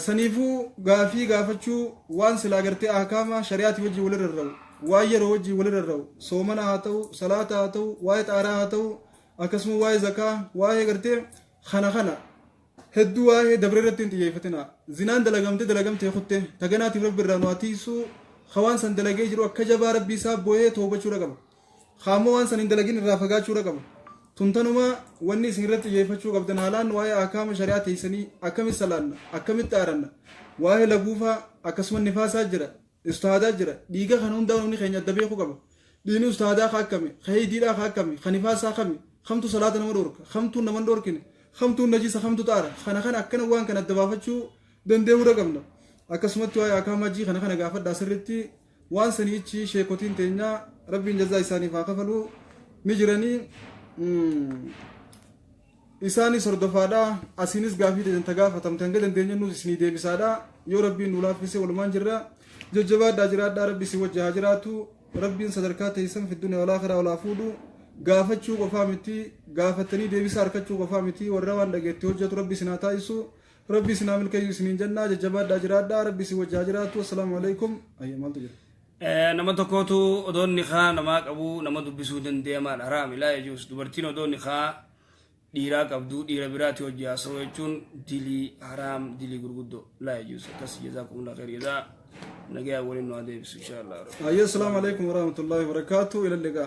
saniifuu gaafii gaafachuu waan silaa gartee ahkaama shari'aati wajjin walirra ra'u waan yeroo wajjin walirra ra'u soomana haa ta'u salaata haa ta'u waa'ee xaaraa haa ta'u akkasuma waa'ee zakaa waa'ee gartee kana hedduu waa'ee dabre irratti hin xiyyeeffatina zinaan dalagamte kutte taganaatiif rabbi irraa nu atiisuu hawaan san dalagee jiru akka jabaa rabbii isaa boo'ee toobachuudha qaba haamoo waan san hin dalagin irraa fagaachuudha qaba tuntanuma wanni isin irratti xiyyeeffachuu qabdan haalaan waa'ee ahkaama shari'aa teessanii akkamitti salaanna akkamitti aaranna waa'ee laguufaa akkasuma nifaasaa jira ustaadaa jira dhiiga kan hundaa namni keenya adda beekuu qaba dhiini ustaadaa kaa akkami kahidiidhaa kaa akkami kanifaasaa kami kamtu salaata nama dhorka kamtu nama dhorkine kamtu najisa kamtu xaara kana akkana waan kan adda baafachuu dandeehuudha qabna akkasumatti waa'ee ahkaama hajjii kana gaafadhaa sirritti waan saniichi sheekotiin teenyaa rabbiin jazaa isaaniif haa kafaluu نجرني إساني سردفادا أسينس غافي تنتقافة تمتنقل دنيا نوز سني دي بسادا يو ربي نولا فيسي والمان جرا ججبات داجرات دا ربي سي وجه هاجراتو ربي صدركات يسم في الدنيا والآخرة ولا فودو غافتشو قفامتي غافتني دي بسار كتشو قفامتي والروان دقيت وجهت ربي سناتا يسو ربي سنامل كي سنين جنة ججبات داجرات دا ربي سي وجه هاجراتو السلام عليكم أي مال تجر nama tokkotu odoon niqaa namaa qabu nama dubbisuu dandeemaan haraami laa yajuus dubartiin odoon niqaa dhiiraa qabdu dhiira biraati hojii haasa'u jechuun dilii haraam dilii gurguddoo laa yajuus akkas jazaakumullahu khayr jazaa nagaa waliin nu adeebisu inshaa Allah. Assalamu alaikum warahmatullahi wabarakatuh ila liqa.